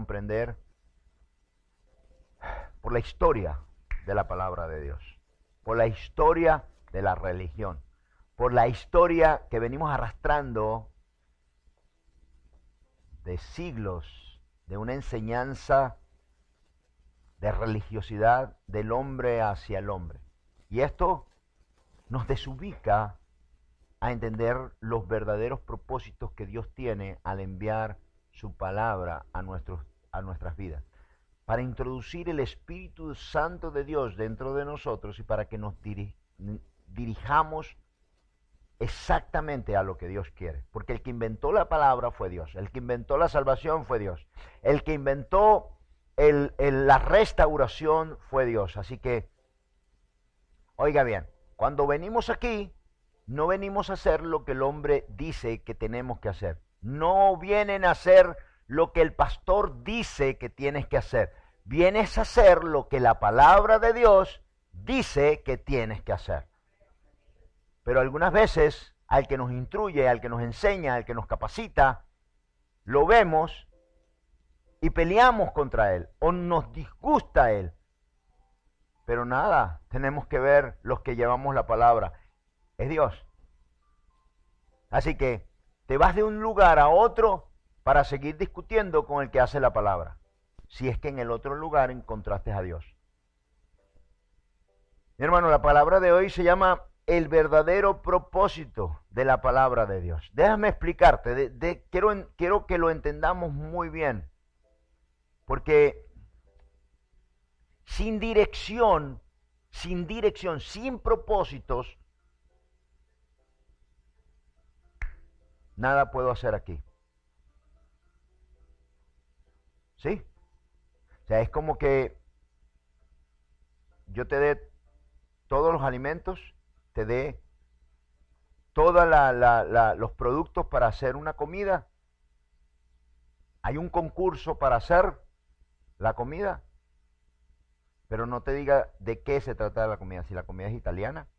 comprender por la historia de la palabra de Dios, por la historia de la religión, por la historia que venimos arrastrando de siglos, de una enseñanza de religiosidad del hombre hacia el hombre. Y esto nos desubica a entender los verdaderos propósitos que Dios tiene al enviar su palabra a nuestras vidas, para introducir el Espíritu Santo de Dios dentro de nosotros y para que nos dirijamos exactamente a lo que Dios quiere. Porque el que inventó la palabra fue Dios, el que inventó la salvación fue Dios, el que inventó la restauración fue Dios. Así que, oiga bien, cuando venimos aquí, no venimos a hacer lo que el hombre dice que tenemos que hacer. No vienen a hacer lo que el pastor dice que tienes que hacer. Vienes a hacer lo que la palabra de Dios dice que tienes que hacer. Pero algunas veces, al que nos instruye, al que nos enseña, al que nos capacita, lo vemos y peleamos contra él, o nos disgusta él. Pero nada, tenemos que ver los que llevamos la palabra. Es Dios. Así que te vas de un lugar a otro para seguir discutiendo con el que hace la palabra, si es que en el otro lugar encontraste a Dios. Mi hermano, la palabra de hoy se llama el verdadero propósito de la palabra de Dios. Déjame explicarte, quiero que lo entendamos muy bien, porque sin dirección, sin propósitos, nada puedo hacer aquí. ¿Sí? O sea, es como que yo te dé todos los alimentos, te dé todos los productos para hacer una comida. Hay un concurso para hacer la comida, pero no te diga de qué se trata la comida. Si la comida es italiana,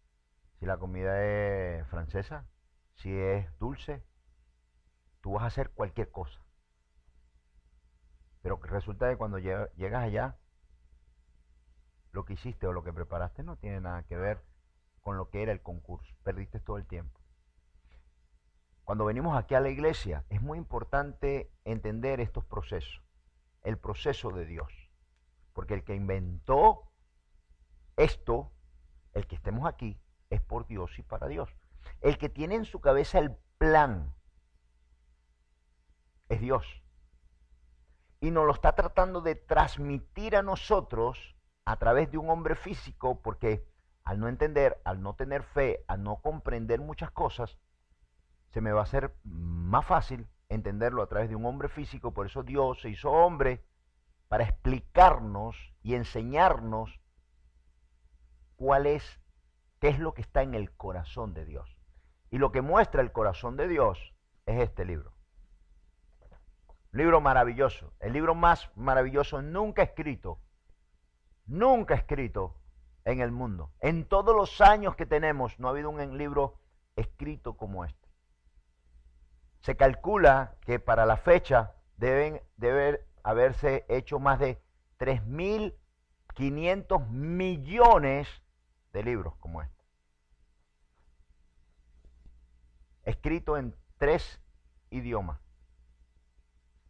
si la comida es francesa, si es dulce, tú vas a hacer cualquier cosa. Pero resulta que cuando llegas allá, lo que hiciste o lo que preparaste no tiene nada que ver con lo que era el concurso. Perdiste todo el tiempo. Cuando venimos aquí a la iglesia, es muy importante entender estos procesos. El proceso de Dios. Porque el que inventó esto, el que estemos aquí, es por Dios y para Dios. El que tiene en su cabeza el plan es Dios. Y nos lo está tratando de transmitir a nosotros a través de un hombre físico, porque al no entender, al no tener fe, al no comprender muchas cosas, se me va a hacer más fácil entenderlo a través de un hombre físico. Por eso Dios se hizo hombre para explicarnos y enseñarnos qué es lo que está en el corazón de Dios. Y lo que muestra el corazón de Dios es este libro. Un libro maravilloso, el libro más maravilloso nunca escrito en el mundo. En todos los años que tenemos no ha habido un libro escrito como este. Se calcula que para la fecha debe haberse hecho más de 3.500 millones de libros como este. Escrito en 3 idiomas: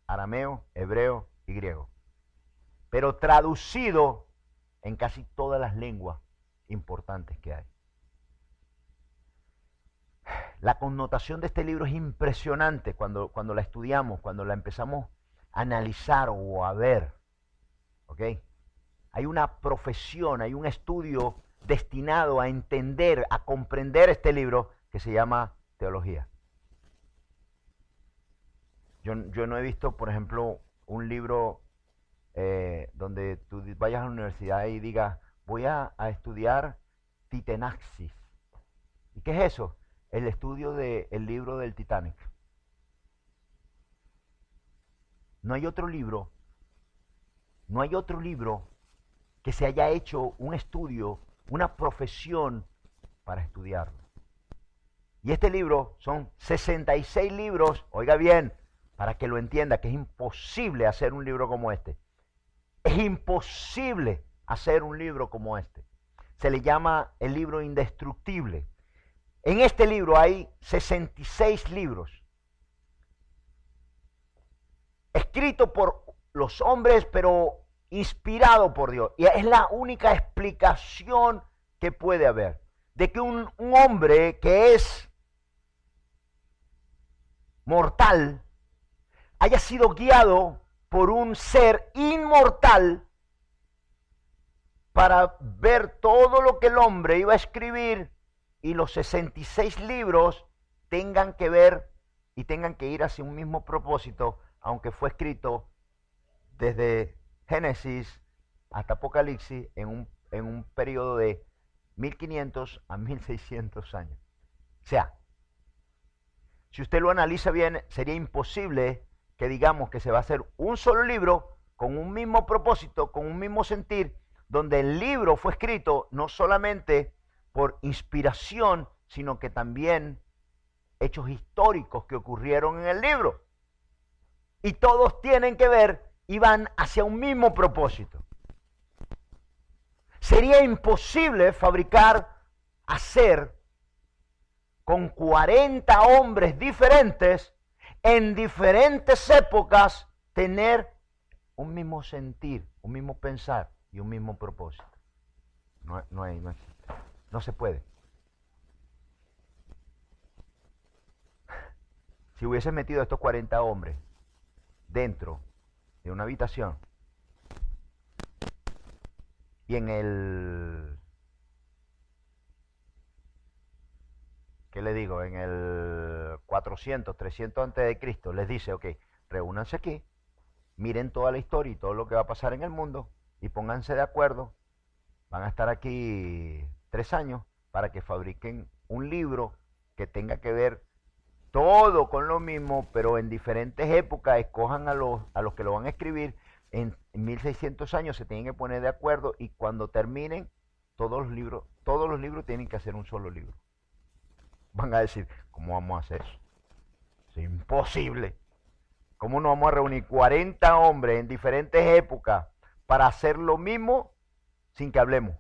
arameo, hebreo y griego. Pero traducido en casi todas las lenguas importantes que hay. La connotación de este libro es impresionante cuando la estudiamos, cuando la empezamos a analizar o a ver. ¿Ok? Hay una profesión, hay un estudio destinado a entender, a comprender este libro que se llama teología. Yo no he visto, por ejemplo, un libro donde tú vayas a la universidad y digas, voy a estudiar Titenaxis. ¿Y qué es eso? El estudio del libro del Titanic. No hay otro libro que se haya hecho un estudio, una profesión para estudiarlo. Y este libro son 66 libros, oiga bien, para que lo entienda, que es imposible hacer un libro como este. Es imposible hacer un libro como este. Se le llama el libro indestructible. En este libro hay 66 libros, escrito por los hombres, pero inspirado por Dios. Y es la única explicación que puede haber de que un hombre que es mortal haya sido guiado por un ser inmortal para ver todo lo que el hombre iba a escribir y los 66 libros tengan que ver y tengan que ir hacia un mismo propósito, aunque fue escrito desde Génesis hasta Apocalipsis en un periodo de 1500 a 1600 años. O sea, si usted lo analiza bien, sería imposible que digamos que se va a hacer un solo libro con un mismo propósito, con un mismo sentir, donde el libro fue escrito no solamente por inspiración, sino que también hechos históricos que ocurrieron en el libro. Y todos tienen que ver y van hacia un mismo propósito. Sería imposible hacer con 40 hombres diferentes, en diferentes épocas, tener un mismo sentir, un mismo pensar y un mismo propósito. No se puede. Si hubiese metido a estos 40 hombres dentro de una habitación y en el, ¿qué le digo? En el 400, 300 antes de Cristo, les dice, ok, reúnanse aquí, miren toda la historia y todo lo que va a pasar en el mundo y pónganse de acuerdo. Van a estar aquí 3 años para que fabriquen un libro que tenga que ver todo con lo mismo, pero en diferentes épocas. Escojan a los que lo van a escribir. En 1600 años se tienen que poner de acuerdo y cuando terminen, todos los libros tienen que hacer un solo libro. Van a decir, ¿cómo vamos a hacer eso? Es imposible. ¿Cómo nos vamos a reunir 40 hombres en diferentes épocas para hacer lo mismo sin que hablemos?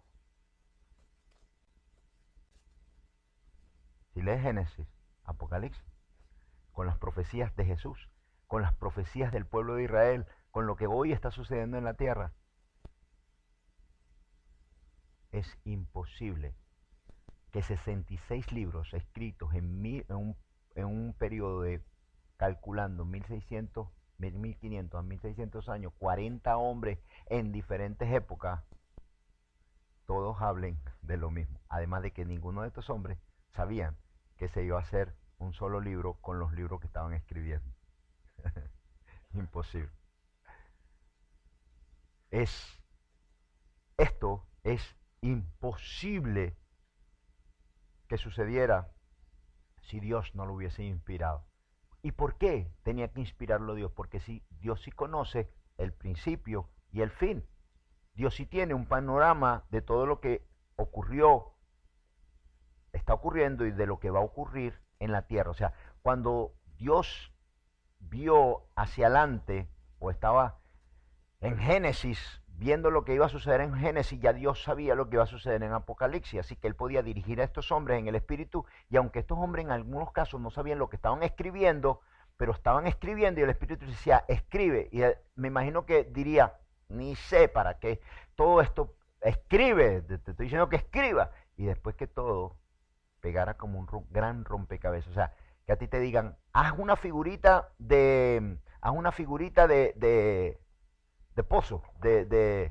Si lees Génesis, Apocalipsis, con las profecías de Jesús, con las profecías del pueblo de Israel, con lo que hoy está sucediendo en la tierra, es imposible que 66 libros escritos en un periodo de, calculando 1600, 1500 a 1600 años, 40 hombres en diferentes épocas, todos hablen de lo mismo. Además de que ninguno de estos hombres sabían que se iba a hacer un solo libro con los libros que estaban escribiendo. Imposible. Esto es imposible que sucediera si Dios no lo hubiese inspirado. ¿Y por qué tenía que inspirarlo Dios? Porque Dios sí conoce el principio y el fin. Dios sí tiene un panorama de todo lo que ocurrió, está ocurriendo y de lo que va a ocurrir en la tierra. O sea, cuando Dios vio hacia adelante o estaba en Génesis, viendo lo que iba a suceder en Génesis, ya Dios sabía lo que iba a suceder en Apocalipsis, así que él podía dirigir a estos hombres en el espíritu, y aunque estos hombres en algunos casos no sabían lo que estaban escribiendo, pero estaban escribiendo y el espíritu decía, escribe, y me imagino que diría, ni sé para qué, todo esto, escribe, te estoy diciendo que escriba, y después que todo pegara como un gran rompecabezas, o sea, que a ti te digan, haz una figurita de pozo, de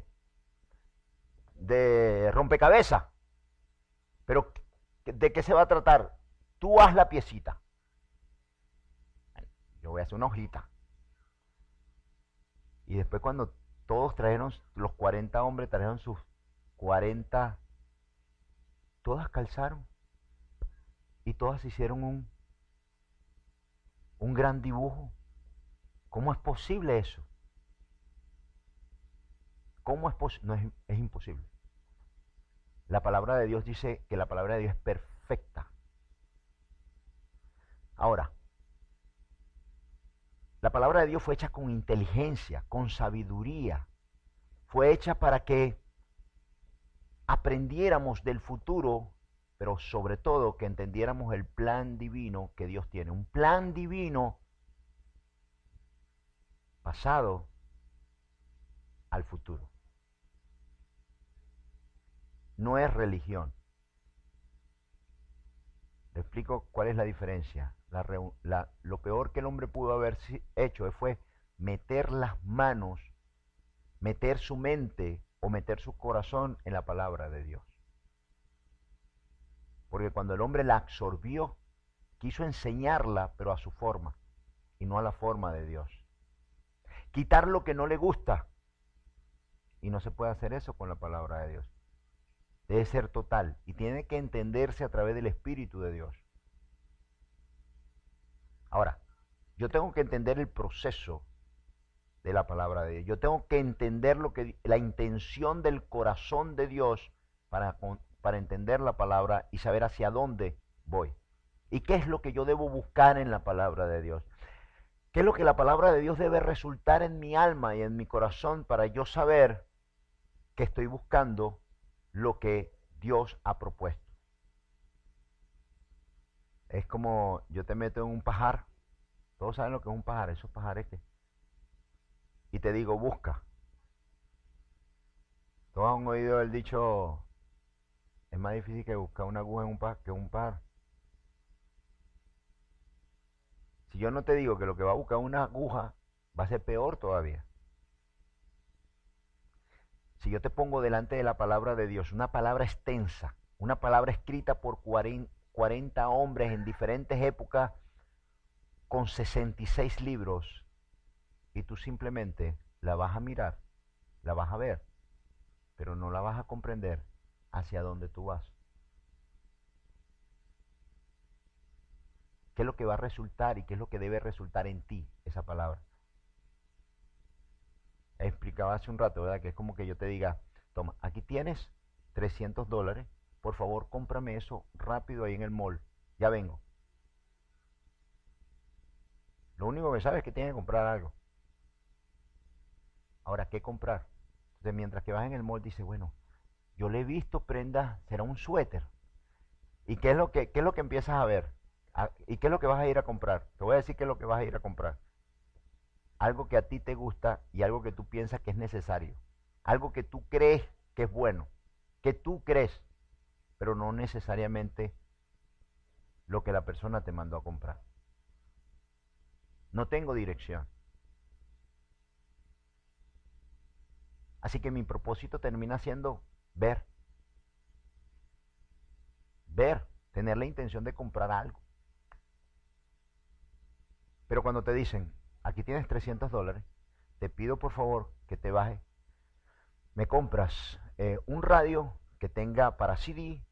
rompecabezas. Pero, ¿de qué se va a tratar? Tú haz la piecita. Yo voy a hacer una hojita. Y después cuando todos trajeron, los 40 hombres trajeron sus 40, todas calzaron. Y todas hicieron un gran dibujo. ¿Cómo es posible eso? ¿Cómo es posible? No, es imposible. La palabra de Dios dice que la palabra de Dios es perfecta. Ahora, La palabra de Dios fue hecha con inteligencia, con sabiduría. Fue hecha para que aprendiéramos del futuro, pero sobre todo que entendiéramos el plan divino que Dios tiene. Un plan divino pasado al futuro. No es religión. Le explico cuál es la diferencia. Lo peor que el hombre pudo haber hecho fue meter las manos, meter su mente o meter su corazón en la palabra de Dios. Porque cuando el hombre la absorbió, quiso enseñarla, pero a su forma, y no a la forma de Dios. Quitar lo que no le gusta, y no se puede hacer eso con la palabra de Dios. Debe ser total, y tiene que entenderse a través del Espíritu de Dios. Ahora, yo tengo que entender el proceso de la palabra de Dios. Yo tengo que entender la intención del corazón de Dios para entender la palabra y saber hacia dónde voy. ¿Y qué es lo que yo debo buscar en la palabra de Dios? ¿Qué es lo que la palabra de Dios debe resultar en mi alma y en mi corazón para yo saber que estoy buscando lo que Dios ha propuesto? Es como yo te meto en un pajar. Todos saben lo que es un pajar. Esos pajares que... Y te digo, busca. Todos han oído el dicho, es más difícil que buscar una aguja en un pajar que un pajar. Si yo no te digo que lo que va a buscar una aguja, va a ser peor todavía. Si yo te pongo delante de la palabra de Dios, una palabra extensa, una palabra escrita por 40 hombres en diferentes épocas, con 66 libros, y tú simplemente la vas a mirar, la vas a ver, pero no la vas a comprender hacia dónde tú vas. ¿Qué es lo que va a resultar y qué es lo que debe resultar en ti esa palabra? Explicaba hace un rato, ¿verdad? Que es como que yo te diga, toma, aquí tienes $300, por favor cómprame eso rápido ahí en el mall, ya vengo. Lo único que sabes es que tienes que comprar algo. Ahora, ¿qué comprar? Entonces, mientras que vas en el mall, dices, bueno, yo le he visto prendas, será un suéter. ¿Y qué es lo que empiezas a ver? ¿Y qué es lo que vas a ir a comprar? Te voy a decir qué es lo que vas a ir a comprar. Algo que a ti te gusta y algo que tú piensas que es necesario. Algo que tú crees que es bueno. Que tú crees, pero no necesariamente lo que la persona te mandó a comprar. No tengo dirección. Así que mi propósito termina siendo ver. Ver, tener la intención de comprar algo. Pero cuando te dicen, aquí tienes $300, te pido por favor que te bajes, me compras un radio que tenga para CD,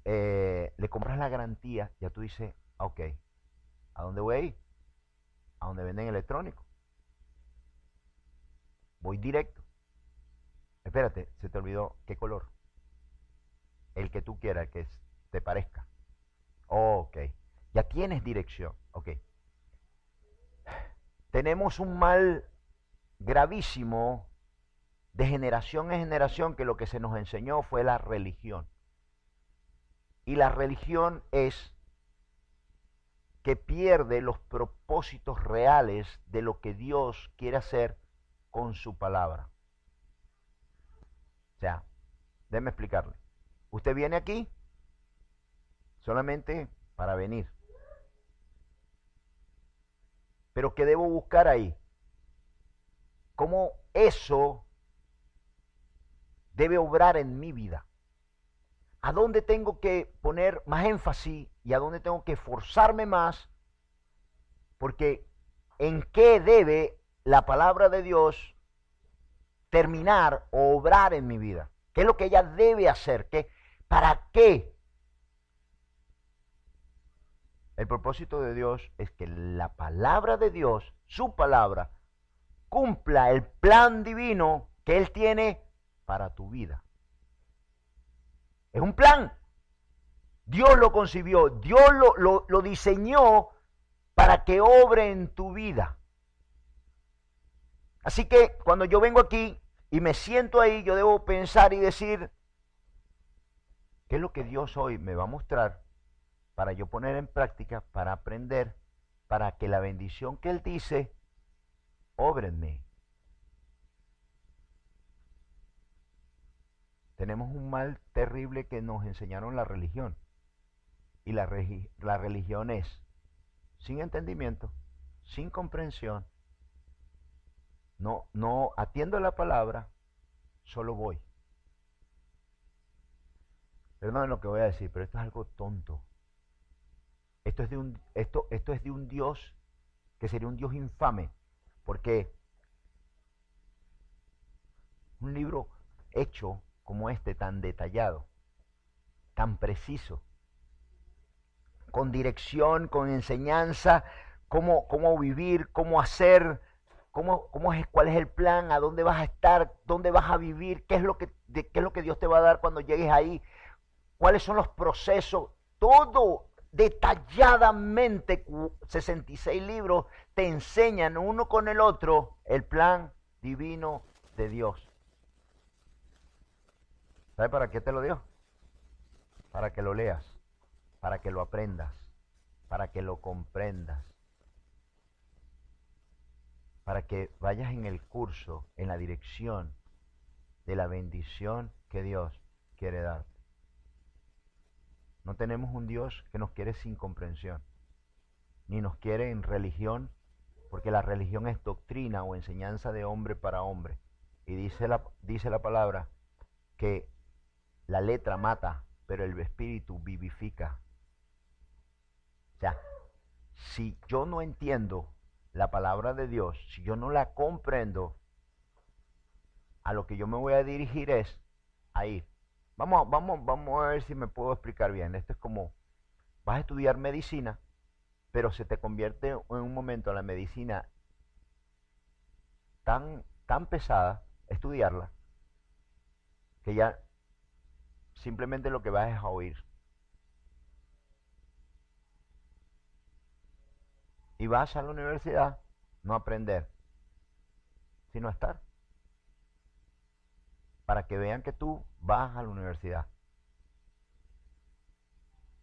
le compras la garantía, ya tú dices, ok, ¿a dónde voy a ir? A donde venden electrónico. Voy directo. Espérate, se te olvidó qué color. El que tú quieras, el que te parezca. Ok, ya tienes dirección. Ok. Tenemos un mal gravísimo de generación en generación que lo que se nos enseñó fue la religión. Y la religión es que pierde los propósitos reales de lo que Dios quiere hacer con su palabra. O sea, déjeme explicarle. Usted viene aquí solamente para venir. Pero ¿qué debo buscar ahí? ¿Cómo eso debe obrar en mi vida? ¿A dónde tengo que poner más énfasis y a dónde tengo que esforzarme más? Porque ¿en qué debe la palabra de Dios terminar o obrar en mi vida? ¿Qué es lo que ella debe hacer? ¿Para qué? El propósito de Dios es que la palabra de Dios, su palabra, cumpla el plan divino que Él tiene para tu vida. Es un plan. Dios lo concibió, Dios lo diseñó para que obre en tu vida. Así que cuando yo vengo aquí y me siento ahí, yo debo pensar y decir, ¿qué es lo que Dios hoy me va a mostrar para yo poner en práctica, para aprender, para que la bendición que Él dice obre en mí? Tenemos un mal terrible que nos enseñaron la religión. Y la religión es sin entendimiento, sin comprensión. No atiendo la palabra, solo voy. Perdón lo que voy a decir, pero esto es algo tonto. Esto es de un Dios que sería un Dios infame, porque un libro hecho como este, tan detallado, tan preciso, con dirección, con enseñanza, cómo vivir, cómo hacer, cuál es el plan, a dónde vas a estar, dónde vas a vivir, qué es lo que Dios te va a dar cuando llegues ahí, cuáles son los procesos, todo detalladamente, 66 libros te enseñan uno con el otro el plan divino de Dios. ¿Sabes para qué te lo dio? Para que lo leas, para que lo aprendas, para que lo comprendas, para que vayas en el curso, en la dirección de la bendición que Dios quiere darte. No tenemos un Dios que nos quiere sin comprensión, ni nos quiere en religión, porque la religión es doctrina o enseñanza de hombre para hombre. Y dice la palabra que la letra mata, pero el espíritu vivifica. O sea, si yo no entiendo la palabra de Dios, si yo no la comprendo, a lo que yo me voy a dirigir es a ir. Vamos a ver si me puedo explicar bien. Esto es como, vas a estudiar medicina, pero se te convierte en un momento la medicina tan pesada, estudiarla, que ya simplemente lo que vas es a oír. Y vas a la universidad no a aprender, sino a estar. Para que vean que tú vas a la universidad.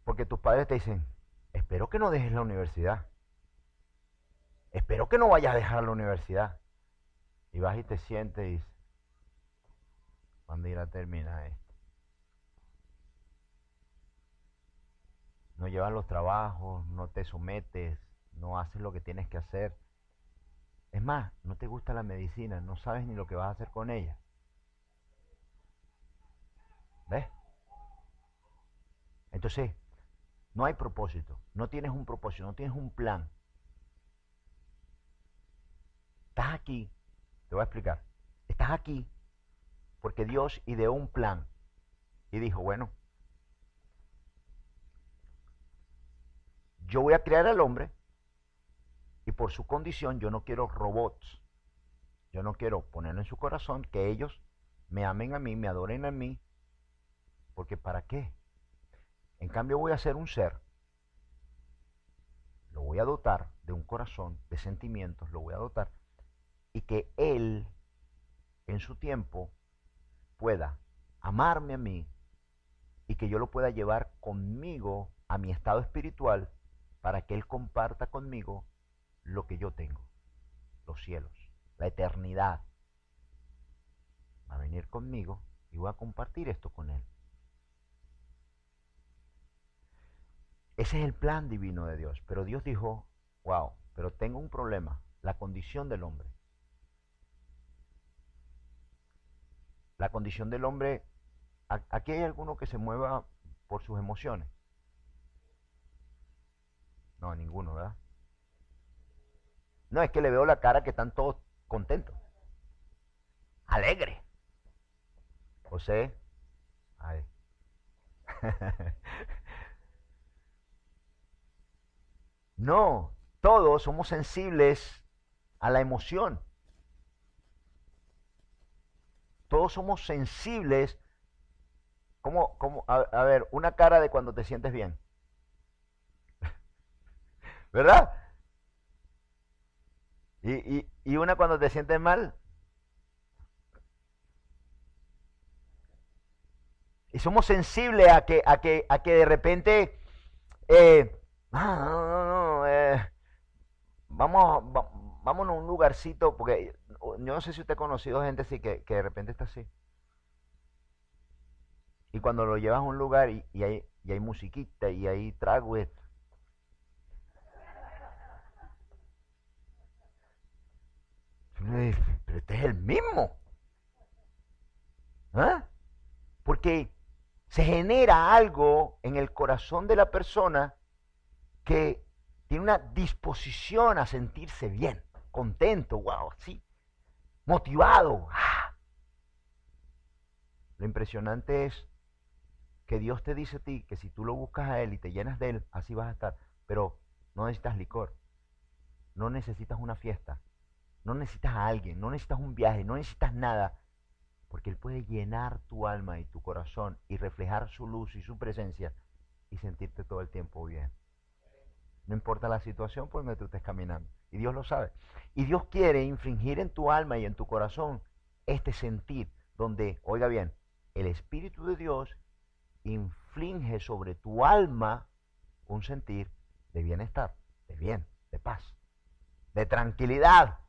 Porque tus padres te dicen, espero que no dejes la universidad. Espero que no vayas a dejar la universidad. Y vas y te sientes y dices, ¿cuándo irá a terminar esto? No llevas los trabajos, no te sometes, no haces lo que tienes que hacer. Es más, no te gusta la medicina, no sabes ni lo que vas a hacer con ella. ¿Ves? Entonces, no hay propósito, no tienes un propósito, no tienes un plan. Estás aquí, te voy a explicar. Estás aquí porque Dios ideó un plan y dijo, bueno, yo voy a crear al hombre y por su condición yo no quiero robots. Yo no quiero poner en su corazón que ellos me amen a mí, me adoren a mí, porque ¿para qué? En cambio voy a ser un ser, lo voy a dotar de un corazón, de sentimientos, lo voy a dotar, y que él, en su tiempo, pueda amarme a mí y que yo lo pueda llevar conmigo a mi estado espiritual para que él comparta conmigo lo que yo tengo, los cielos, la eternidad. Va a venir conmigo y voy a compartir esto con él. Ese es el plan divino de Dios. Pero Dios dijo, wow, pero tengo un problema, la condición del hombre. La condición del hombre, aquí hay alguno que se mueva por sus emociones. No, ninguno, ¿verdad? No, es que le veo la cara que están todos contentos. Alegre. José, ay. No, todos somos sensibles a la emoción. Todos somos sensibles. A ver, una cara de cuando te sientes bien. ¿Verdad? Y una cuando te sientes mal, y somos sensibles a que de repente, no, no, no, vamos, vámonos a un lugarcito, porque yo no sé si usted ha conocido gente así que de repente está así. Y cuando lo llevas a un lugar y hay musiquita y hay trago, pero este es el mismo. ¿Ah? Porque se genera algo en el corazón de la persona que tiene una disposición a sentirse bien, contento, wow, sí, motivado. Lo impresionante es que Dios te dice a ti que si tú lo buscas a Él y te llenas de Él, así vas a estar. Pero no necesitas licor, no necesitas una fiesta, no necesitas a alguien, no necesitas un viaje, no necesitas nada, porque Él puede llenar tu alma y tu corazón y reflejar su luz y su presencia y sentirte todo el tiempo bien. No importa la situación por donde tú estés caminando. Y Dios lo sabe. Y Dios quiere infringir en tu alma y en tu corazón este sentir donde, oiga bien, el Espíritu de Dios inflige sobre tu alma un sentir de bienestar, de bien, de paz, de tranquilidad.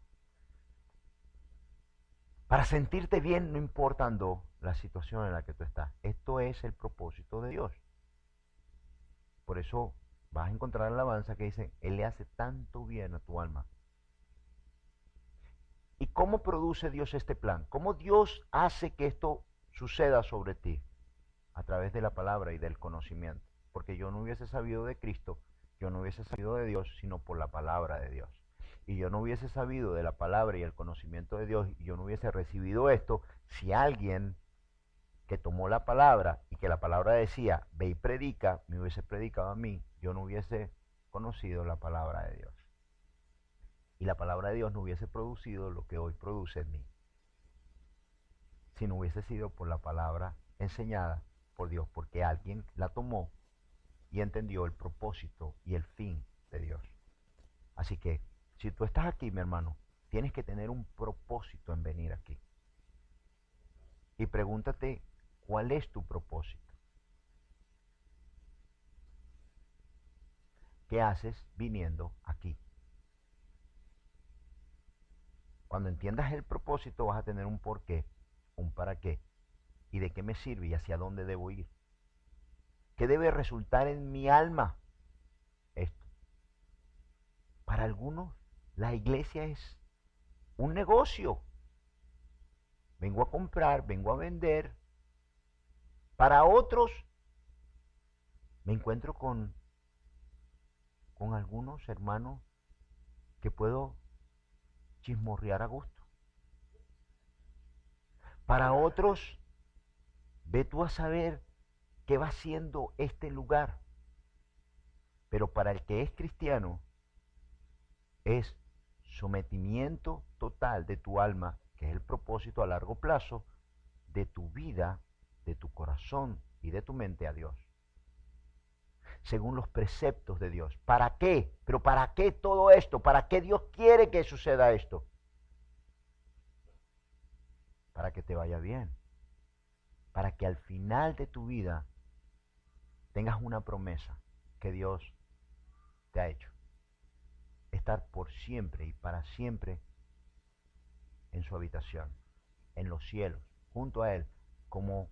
Para sentirte bien no importando la situación en la que tú estás. Esto es el propósito de Dios. Por eso vas a encontrar alabanza que dice, Él le hace tanto bien a tu alma. ¿Y cómo produce Dios este plan? ¿Cómo Dios hace que esto suceda sobre ti? A través de la palabra y del conocimiento. Porque yo no hubiese sabido de Cristo, yo no hubiese sabido de Dios, sino por la palabra de Dios. Y yo no hubiese sabido de la palabra y el conocimiento de Dios, y yo no hubiese recibido esto, si alguien que tomó la palabra y que la palabra decía, ve y predica, me hubiese predicado a mí, yo no hubiese conocido la palabra de Dios. Y la palabra de Dios no hubiese producido lo que hoy produce en mí, si no hubiese sido por la palabra enseñada por Dios, porque alguien la tomó y entendió el propósito y el fin de Dios. Así que, si tú estás aquí, mi hermano, tienes que tener un propósito en venir aquí. Y pregúntate, ¿cuál es tu propósito? ¿Qué haces viniendo aquí? Cuando entiendas el propósito vas a tener un porqué, un para qué, y de qué me sirve y hacia dónde debo ir. ¿Qué debe resultar en mi alma? Esto. Para algunos, la iglesia es un negocio. Vengo a comprar, vengo a vender. Para otros, me encuentro con algunos hermanos que puedo chismorrear a gusto. Para otros, ve tú a saber qué va haciendo este lugar. Pero para el que es cristiano, es sometimiento total de tu alma, que es el propósito a largo plazo de tu vida, de tu corazón y de tu mente a Dios. Según los preceptos de Dios. ¿Para qué? Pero ¿para qué todo esto? ¿Para qué Dios quiere que suceda esto? Para que te vaya bien. Para que al final de tu vida tengas una promesa que Dios te ha hecho. Estar por siempre y para siempre en su habitación, en los cielos, junto a Él, como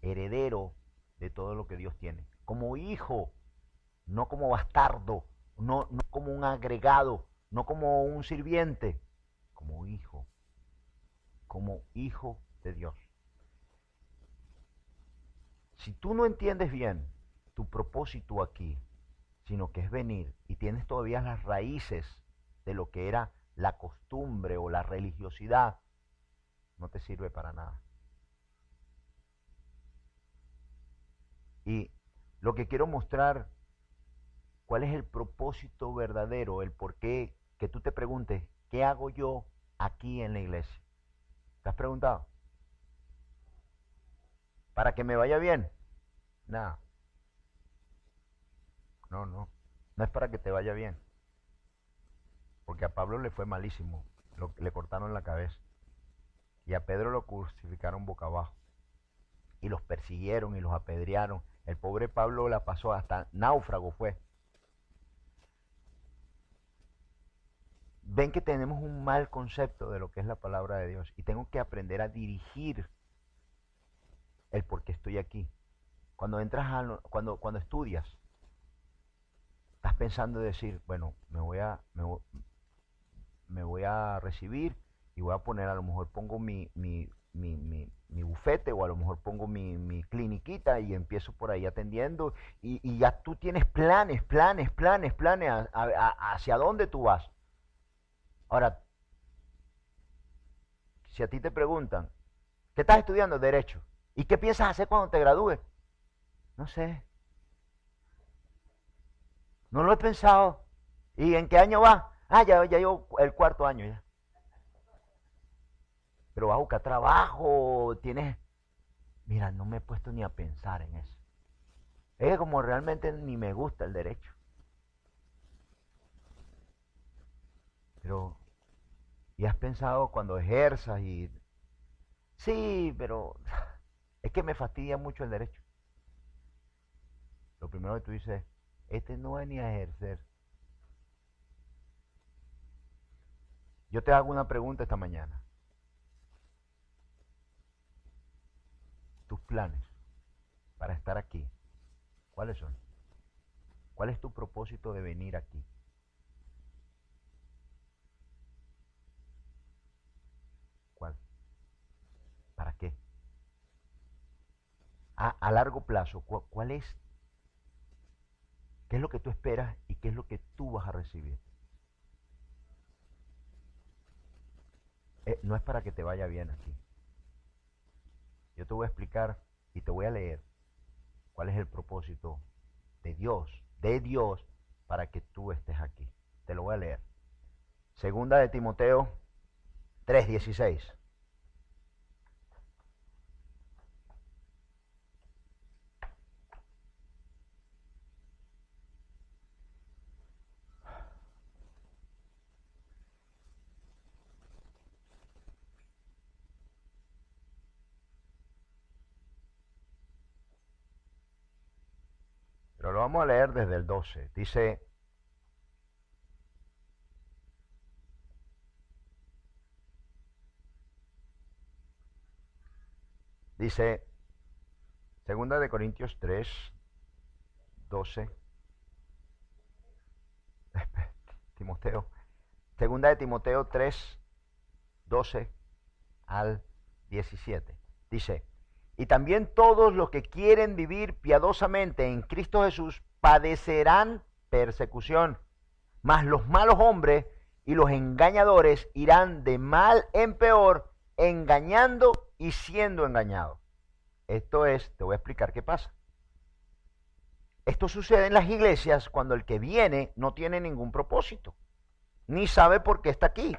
heredero de todo lo que Dios tiene, como hijo, no como bastardo, no como un agregado, no como un sirviente, como hijo de Dios. Si tú no entiendes bien tu propósito aquí, sino que es venir y tienes todavía las raíces de lo que era la costumbre o la religiosidad, no te sirve para nada. Y lo que quiero mostrar, cuál es el propósito verdadero, el por qué, que tú te preguntes, ¿qué hago yo aquí en la iglesia? ¿Te has preguntado? ¿Para que me vaya bien? No, no, no. No es para que te vaya bien. porque a Pablo le fue malísimo, le cortaron la cabeza, y a Pedro lo crucificaron boca abajo, y los persiguieron y los apedrearon. El pobre Pablo la pasó, hasta náufrago fue. Ven que tenemos un mal concepto de lo que es la palabra de Dios, y tengo que aprender a dirigir el por qué estoy aquí. Cuando entras cuando estudias, estás pensando en decir, bueno, me voy a recibir y voy a poner, a lo mejor pongo mi bufete, o a lo mejor pongo mi cliniquita y empiezo por ahí atendiendo, y ya tú tienes planes hacia dónde tú vas. Ahora, si a ti te preguntan, ¿qué estás estudiando? Derecho. ¿Y qué piensas hacer cuando te gradúes? No sé. No lo he pensado. ¿Y en qué año vas? Ah, ya llevo el 4º año ya. Pero vas a buscar trabajo, tienes... Mira, no me he puesto ni a pensar en eso. Es que como realmente ni me gusta el derecho. Pero, ¿y has pensado cuando ejerzas y... Sí, pero es que me fastidia mucho el derecho. Lo primero que tú dices, este no va ni a ejercer. Yo te hago una pregunta esta mañana. Tus planes para estar aquí, ¿cuáles son? ¿Cuál es tu propósito de venir aquí? ¿Cuál? ¿Para qué? A largo plazo, ¿cuál es? ¿Qué es lo que tú esperas y qué es lo que tú vas a recibir? No es para que te vaya bien aquí. Yo te voy a explicar y te voy a leer cuál es el propósito de Dios para que tú estés aquí. Te lo voy a leer. Segunda de Timoteo 3:16. Pero lo vamos a leer desde el 12. Dice, Segunda de Corintios 3:12. Timoteo. Segunda de Timoteo 3:12 al 17. Dice, y también todos los que quieren vivir piadosamente en Cristo Jesús padecerán persecución, mas los malos hombres y los engañadores irán de mal en peor, engañando y siendo engañados. Esto es, te voy a explicar qué pasa. Esto sucede en las iglesias cuando el que viene no tiene ningún propósito, ni sabe por qué está aquí.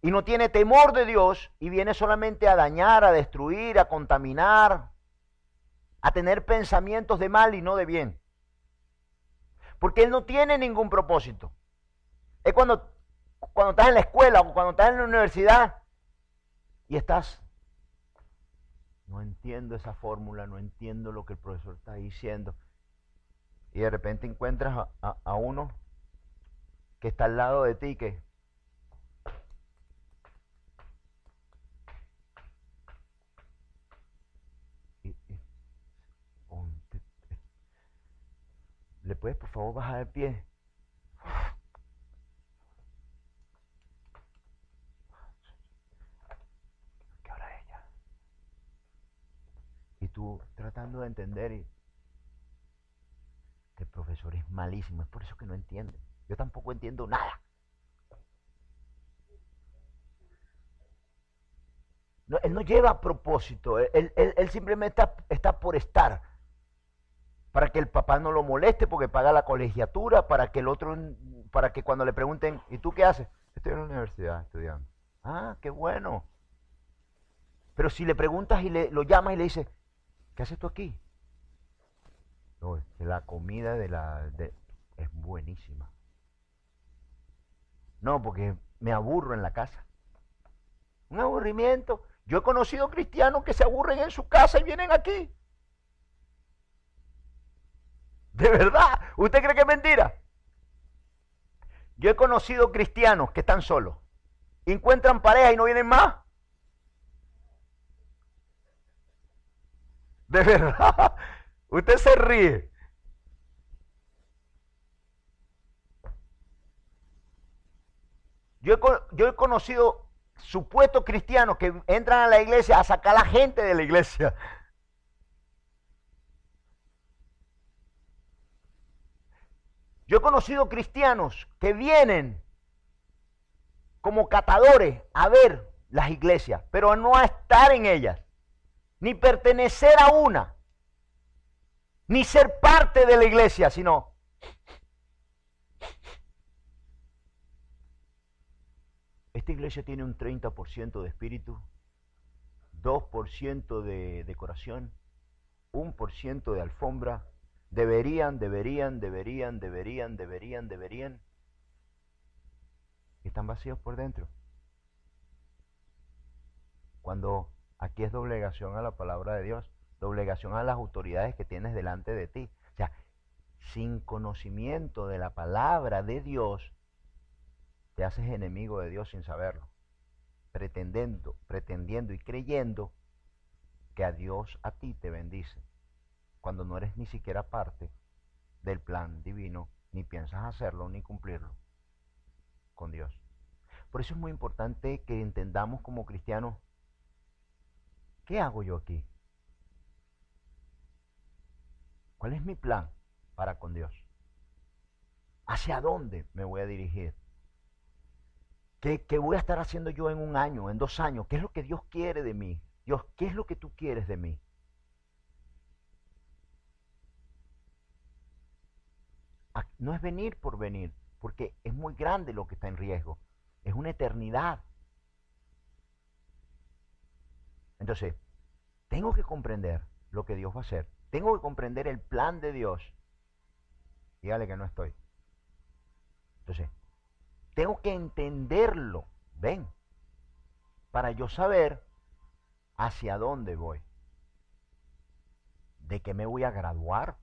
Y no tiene temor de Dios y viene solamente a dañar, a destruir, a contaminar, a tener pensamientos de mal y no de bien. Porque él no tiene ningún propósito. Es cuando estás en la escuela o cuando estás en la universidad y estás, no entiendo esa fórmula, no entiendo lo que el profesor está diciendo. Y de repente encuentras a uno que está al lado de ti que... ¿Le puedes por favor bajar el pie? ¿Qué hora es ya? Y tú tratando de entender y que el profesor es malísimo, es por eso que no entiende. Yo tampoco entiendo nada. No, él no lleva propósito, él simplemente está por estar. Para que el papá no lo moleste porque paga la colegiatura, para que el otro, para que cuando le pregunten, ¿y tú qué haces? Estoy en la universidad estudiando. Ah, qué bueno. Pero si le preguntas y lo llamas y le dices, ¿qué haces tú aquí? No, es que la comida es buenísima. No, porque me aburro en la casa. Un aburrimiento. Yo he conocido cristianos que se aburren en su casa y vienen aquí. De verdad. ¿Usted cree que es mentira? Yo he conocido cristianos que están solos. Encuentran pareja y no vienen más. De verdad. Usted se ríe. Yo he conocido supuestos cristianos que entran a la iglesia a sacar a la gente de la iglesia. Yo he conocido cristianos que vienen como catadores a ver las iglesias, pero no a estar en ellas, ni pertenecer a una, ni ser parte de la iglesia, sino esta iglesia tiene un 30% de espíritu, 2% de decoración, 1% de alfombra. Deberían. Y están vacíos por dentro. Cuando aquí es doblegación a la palabra de Dios, doblegación a las autoridades que tienes delante de ti. O sea, sin conocimiento de la palabra de Dios, te haces enemigo de Dios sin saberlo. Pretendiendo y creyendo que a Dios a ti te bendice, cuando no eres ni siquiera parte del plan divino, ni piensas hacerlo ni cumplirlo con Dios. Por eso es muy importante que entendamos como cristianos, ¿qué hago yo aquí? ¿Cuál es mi plan para con Dios? ¿Hacia dónde me voy a dirigir? ¿Qué voy a estar haciendo yo en 1 año, en 2 años? ¿Qué es lo que Dios quiere de mí? Dios, ¿qué es lo que tú quieres de mí? No es venir por venir, porque es muy grande lo que está en riesgo. Es una eternidad. Entonces, tengo que comprender lo que Dios va a hacer. Tengo que comprender el plan de Dios. Dígale que no estoy. Entonces, tengo que entenderlo, ven, para yo saber hacia dónde voy. ¿De qué me voy a graduar?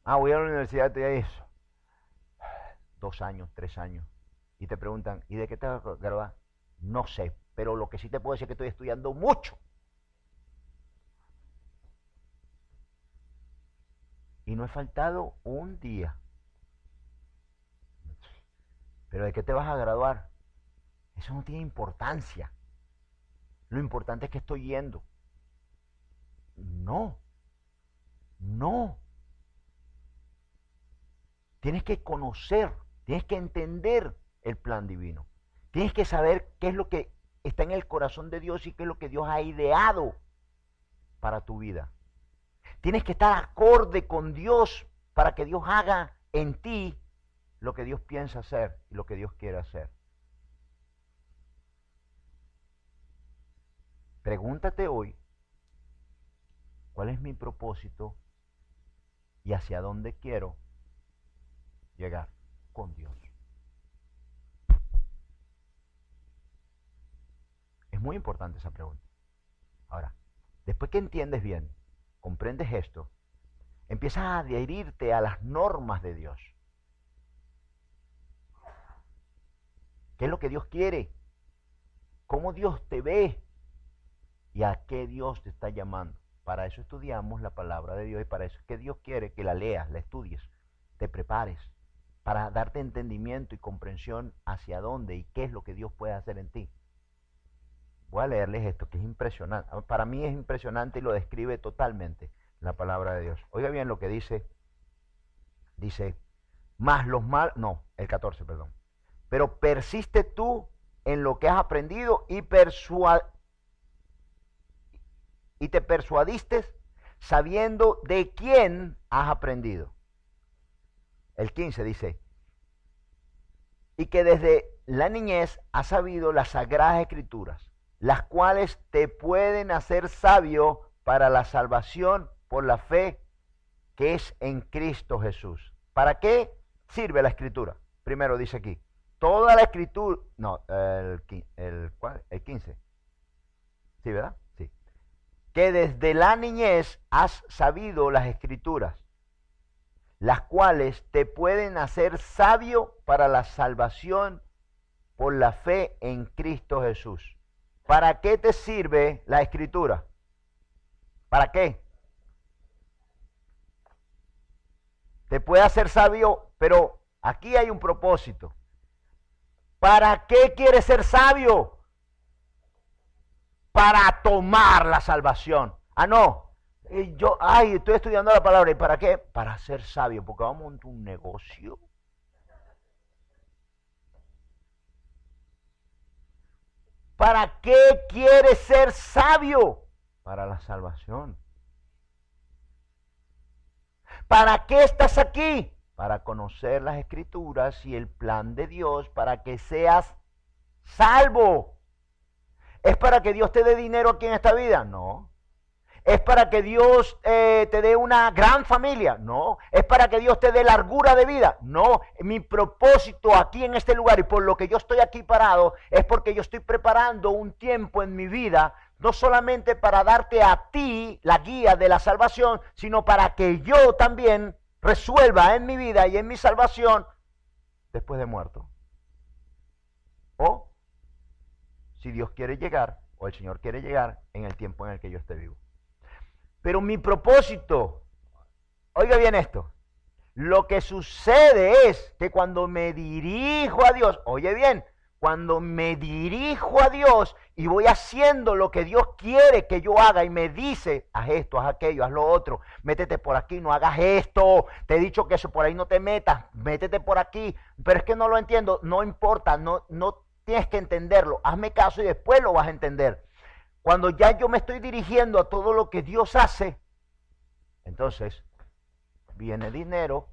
Voy a la universidad, estoy ahí 2 años, 3 años. Y te preguntan, ¿y de qué te vas a graduar? No sé, pero lo que sí te puedo decir es que estoy estudiando mucho. Y no he faltado un día. ¿Pero de qué te vas a graduar? Eso no tiene importancia. Lo importante es que estoy yendo. No. Tienes que conocer, tienes que entender el plan divino. Tienes que saber qué es lo que está en el corazón de Dios y qué es lo que Dios ha ideado para tu vida. Tienes que estar acorde con Dios para que Dios haga en ti lo que Dios piensa hacer y lo que Dios quiere hacer. Pregúntate hoy, ¿cuál es mi propósito y hacia dónde quiero llegar con Dios? Es muy importante esa pregunta. Ahora, después que entiendes bien, comprendes esto, empiezas a adherirte a las normas de Dios. ¿Qué es lo que Dios quiere? ¿Cómo Dios te ve? ¿Y a qué Dios te está llamando? Para eso estudiamos la palabra de Dios y para eso es que Dios quiere que la leas, la estudies, te prepares, para darte entendimiento y comprensión hacia dónde y qué es lo que Dios puede hacer en ti. Voy a leerles esto que es impresionante. Para mí es impresionante y lo describe totalmente la palabra de Dios. Oiga bien lo que dice. Dice, más los mal, no, el 14, perdón. Pero persiste tú en lo que has aprendido y te persuadiste sabiendo de quién has aprendido. El 15 dice, y que desde la niñez has sabido las sagradas escrituras, las cuales te pueden hacer sabio para la salvación por la fe que es en Cristo Jesús. ¿Para qué sirve la escritura? primero dice aquí, toda la escritura, no, ¿cuál? El 15. ¿Sí, verdad? Sí. Que desde la niñez has sabido las escrituras, las cuales te pueden hacer sabio para la salvación por la fe en Cristo Jesús. ¿Para qué te sirve la escritura? ¿Para qué? Te puede hacer sabio, pero aquí hay un propósito. ¿Para qué quieres ser sabio? Para tomar la salvación. Ah, no. Estoy estudiando la palabra. ¿Y para qué? Para ser sabio, porque vamos a montar un negocio. ¿Para qué quieres ser sabio? Para la salvación. ¿Para qué estás aquí? Para conocer las escrituras y el plan de Dios para que seas salvo. ¿Es para que Dios te dé dinero aquí en esta vida? No. ¿Es para que Dios te dé una gran familia? No. ¿Es para que Dios te dé largura de vida? No. Mi propósito aquí en este lugar y por lo que yo estoy aquí parado es porque yo estoy preparando un tiempo en mi vida, no solamente para darte a ti la guía de la salvación, sino para que yo también resuelva en mi vida y en mi salvación después de muerto. O si Dios quiere llegar, o el Señor quiere llegar en el tiempo en el que yo esté vivo. Pero mi propósito, oiga bien esto, lo que sucede es que cuando me dirijo a Dios, oye bien, cuando me dirijo a Dios y voy haciendo lo que Dios quiere que yo haga y me dice, haz esto, haz aquello, haz lo otro, métete por aquí, no hagas esto, te he dicho que eso por ahí no te metas, métete por aquí, pero es que no lo entiendo, no importa, no tienes que entenderlo, hazme caso y después lo vas a entender. Cuando ya yo me estoy dirigiendo a todo lo que Dios hace, entonces viene dinero,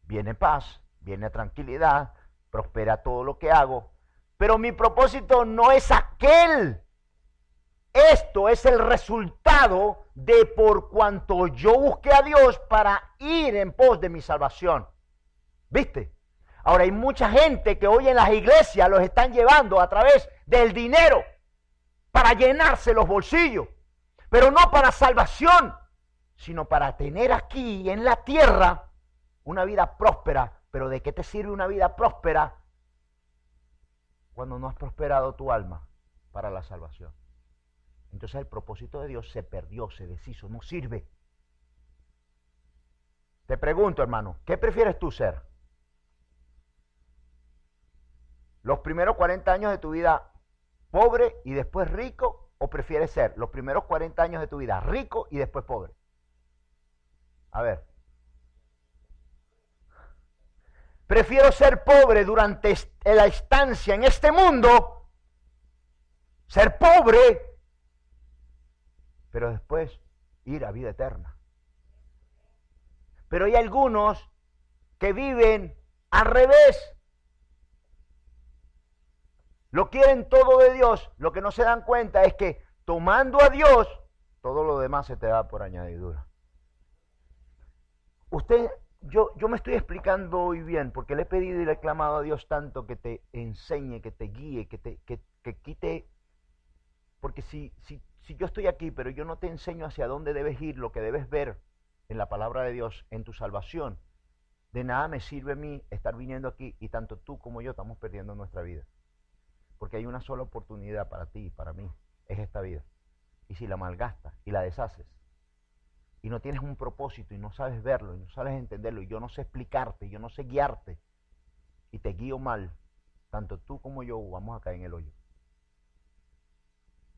viene paz, viene tranquilidad, prospera todo lo que hago. Pero mi propósito no es aquel. Esto es el resultado de por cuanto yo busqué a Dios para ir en pos de mi salvación. ¿Viste? Ahora hay mucha gente que hoy en las iglesias los están llevando a través del dinero para llenarse los bolsillos, pero no para salvación, sino para tener aquí en la tierra una vida próspera. Pero ¿de qué te sirve una vida próspera cuando no has prosperado tu alma para la salvación? Entonces el propósito de Dios se perdió, se deshizo, no sirve. Te pregunto, hermano, ¿qué prefieres tú ser? ¿Los primeros 40 años de tu vida pobre y después rico? ¿O prefieres ser los primeros 40 años de tu vida rico y después pobre? A ver. Prefiero ser pobre durante la estancia en este mundo, ser pobre, pero después ir a vida eterna. Pero hay algunos que viven al revés. Lo quieren todo de Dios, lo que no se dan cuenta es que tomando a Dios, todo lo demás se te da por añadidura. Yo me estoy explicando hoy bien, porque le he pedido y le he clamado a Dios tanto que te enseñe, que te guíe, que quite, porque si yo estoy aquí, pero yo no te enseño hacia dónde debes ir, lo que debes ver en la palabra de Dios, en tu salvación, de nada me sirve a mí estar viniendo aquí y tanto tú como yo estamos perdiendo nuestra vida. Porque hay una sola oportunidad para ti y para mí, es esta vida. Y si la malgastas y la deshaces, y no tienes un propósito y no sabes verlo y no sabes entenderlo y yo no sé explicarte, yo no sé guiarte y te guío mal, tanto tú como yo vamos a caer en el hoyo.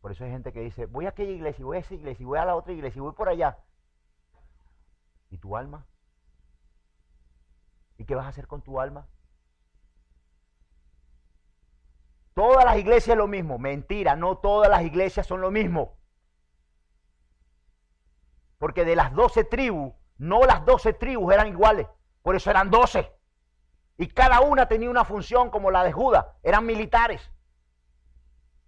Por eso hay gente que dice, voy a aquella iglesia y voy a esa iglesia y voy a la otra iglesia y voy por allá. ¿Y tu alma? ¿Y qué vas a hacer con tu alma? Todas las iglesias es lo mismo. Mentira, no todas las iglesias son lo mismo. Porque de las 12 tribus, no las 12 tribus eran iguales. Por eso eran 12. Y cada una tenía una función como la de Judá. Eran militares.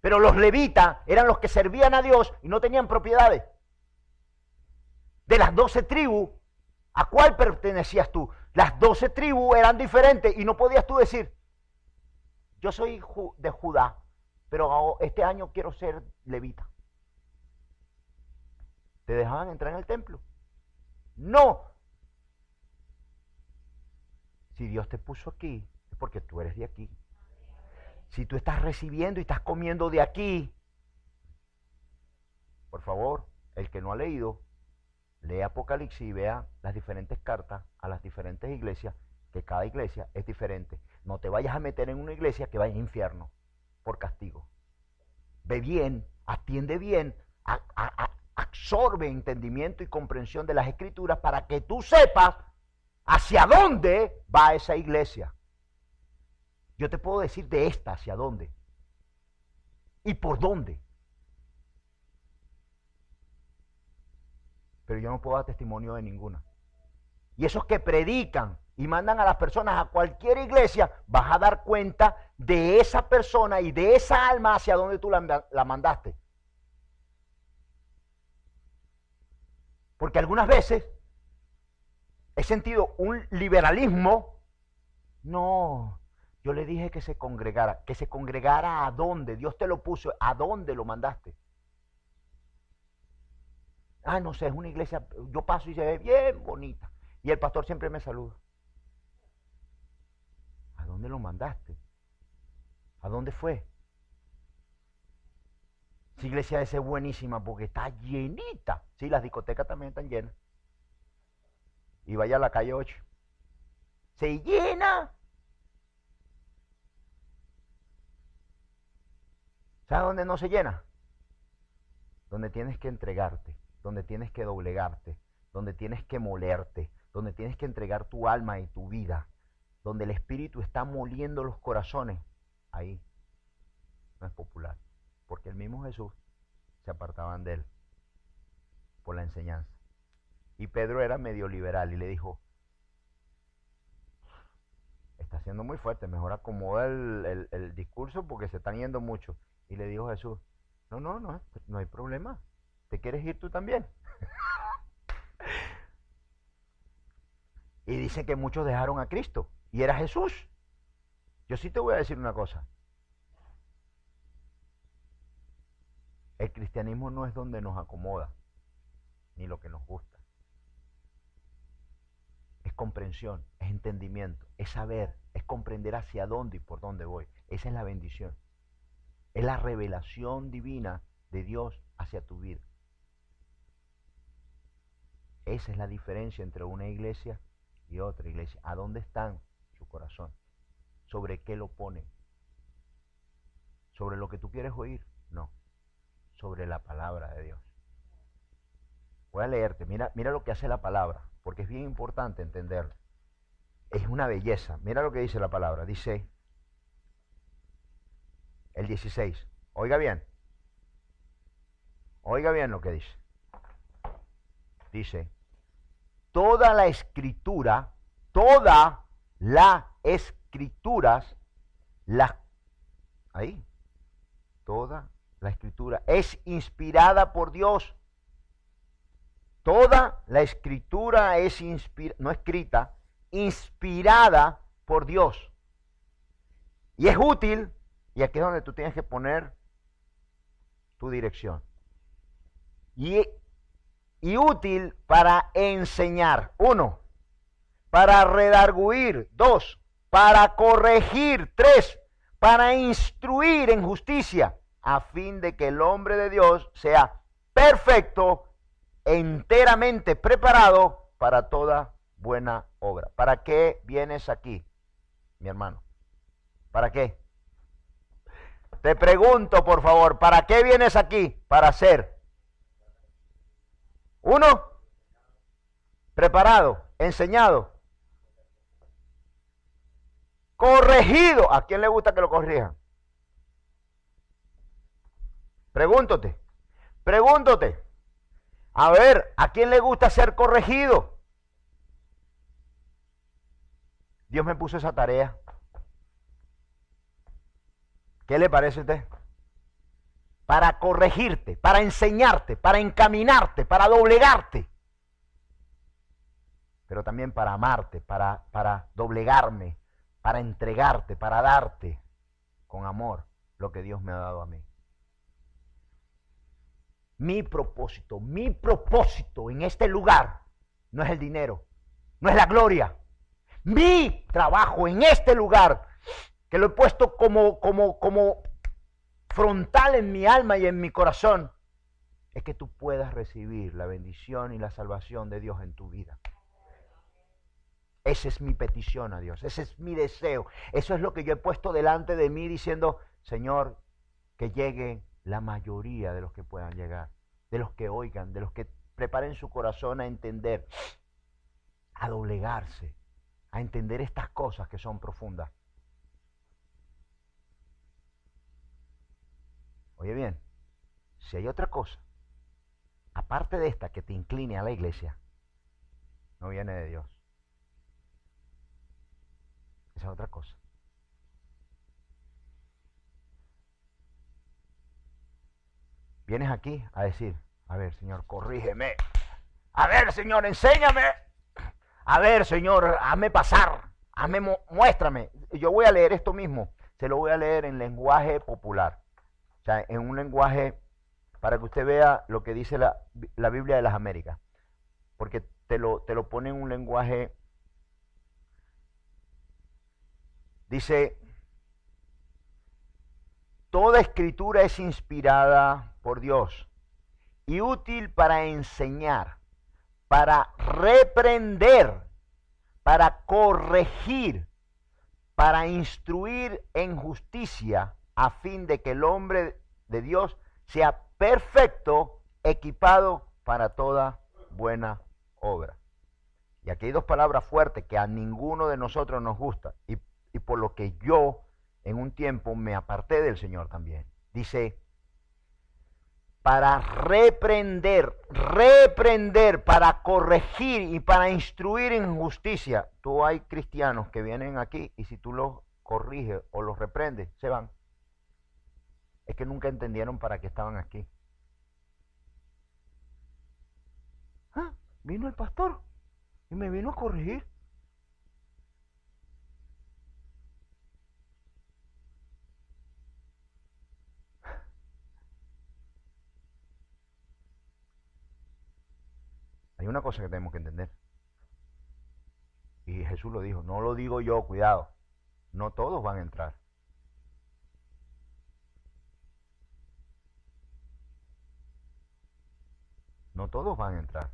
Pero los levitas eran los que servían a Dios y no tenían propiedades. De las 12 tribus, ¿a cuál pertenecías tú? Las 12 tribus eran diferentes y no podías tú decir, yo soy de Judá, pero este año quiero ser levita. ¿Te dejaban entrar en el templo? No. Si Dios te puso aquí, es porque tú eres de aquí. Si tú estás recibiendo y estás comiendo de aquí, por favor, el que no ha leído, lee Apocalipsis y vea las diferentes cartas a las diferentes iglesias, que cada iglesia es diferente. No te vayas a meter en una iglesia que vaya al infierno por castigo. Ve bien, atiende bien, absorbe entendimiento y comprensión de las escrituras para que tú sepas hacia dónde va esa iglesia. Yo te puedo decir de esta hacia dónde y por dónde. Pero yo no puedo dar testimonio de ninguna. Y esos que predican y mandan a las personas a cualquier iglesia, vas a dar cuenta de esa persona y de esa alma hacia donde tú la mandaste. Porque algunas veces he sentido un liberalismo. No, yo le dije que se congregara. ¿Que se congregara a dónde? Dios te lo puso. ¿A dónde lo mandaste? Ah, no sé, es una iglesia. Yo paso y se ve bien bonita. Y el pastor siempre me saluda. ¿A dónde lo mandaste? ¿A dónde fue? Esa iglesia debe ser buenísima porque está llenita. Sí, las discotecas también están llenas. Y vaya a la calle 8. Se llena. ¿Sabes dónde no se llena? Donde tienes que entregarte, donde tienes que doblegarte, donde tienes que molerte, donde tienes que entregar tu alma y tu vida, donde el Espíritu está moliendo los corazones. Ahí no es popular, porque el mismo Jesús se apartaban de él por la enseñanza. Y Pedro era medio liberal y le dijo, está siendo muy fuerte, mejor acomoda el discurso porque se están yendo mucho. Y le dijo Jesús, no hay problema, ¿te quieres ir tú también? Y dice que muchos dejaron a Cristo y era Jesús. Yo sí te voy a decir una cosa. El cristianismo no es donde nos acomoda, ni lo que nos gusta. Es comprensión, es entendimiento, es saber, es comprender hacia dónde y por dónde voy. Esa es la bendición. Es la revelación divina de Dios hacia tu vida. Esa es la diferencia entre una iglesia y otra iglesia. ¿A dónde está su corazón? ¿Sobre qué lo pone? ¿Sobre lo que tú quieres oír? No. Sobre la palabra de Dios. Voy a leerte. Mira lo que hace la palabra, porque es bien importante entenderlo. Es una belleza. Mira lo que dice la palabra. Dice el 16. Oiga bien. Oiga bien lo que dice. Dice, todas las escrituras, toda la escritura es inspirada por Dios. Toda la escritura es no escrita, inspirada por Dios. Y es útil, y aquí es donde tú tienes que poner tu dirección. Y útil para enseñar. 1, para redarguir. 2, para corregir. 3, para instruir en justicia, a fin de que el hombre de Dios sea perfecto, enteramente preparado para toda buena obra. ¿Para qué vienes aquí, mi hermano? ¿Para qué? Te pregunto, por favor, ¿para qué vienes aquí? Para ser 1, preparado, enseñado, corregido. ¿A quién le gusta que lo corrijan? Pregúntate. A ver, ¿a quién le gusta ser corregido? Dios me puso esa tarea. ¿Qué le parece a usted? Para corregirte, para enseñarte, para encaminarte, para doblegarte. pero también para amarte, para doblegarme, para entregarte, para darte con amor lo que Dios me ha dado a mí. Mi propósito en este lugar no es el dinero, no es la gloria. Mi trabajo en este lugar, que lo he puesto como frontal en mi alma y en mi corazón, es que tú puedas recibir la bendición y la salvación de Dios en tu vida. Esa es mi petición a Dios, ese es mi deseo. Eso es lo que yo he puesto delante de mí diciendo, Señor, que llegue la mayoría de los que puedan llegar, de los que oigan, de los que preparen su corazón a entender, a doblegarse, a entender estas cosas que son profundas. Oye bien, si hay otra cosa, aparte de esta que te incline a la iglesia, no viene de Dios. Esa es otra cosa. Vienes aquí a decir, a ver, Señor, corrígeme. A ver, Señor, enséñame. A ver, Señor, hazme pasar. Muéstrame. Yo voy a leer esto mismo. Se lo voy a leer en lenguaje popular. O sea, en un lenguaje para que usted vea lo que dice la Biblia de las Américas. Porque te lo pone en un lenguaje. Dice, toda escritura es inspirada por Dios y útil para enseñar, para reprender, para corregir, para instruir en justicia, a fin de que el hombre de Dios sea perfecto, equipado para toda buena obra. Y aquí hay dos palabras fuertes que a ninguno de nosotros nos gusta, y por lo que yo en un tiempo me aparté del Señor también. Dice, para reprender, para corregir y para instruir en justicia. Tú hay cristianos que vienen aquí y si tú los corriges o los reprendes, se van. Es que nunca entendieron para qué estaban aquí. Ah, vino el pastor y me vino a corregir. Hay una cosa que tenemos que entender. Y Jesús lo dijo, no lo digo yo, cuidado. No todos van a entrar. No todos van a entrar.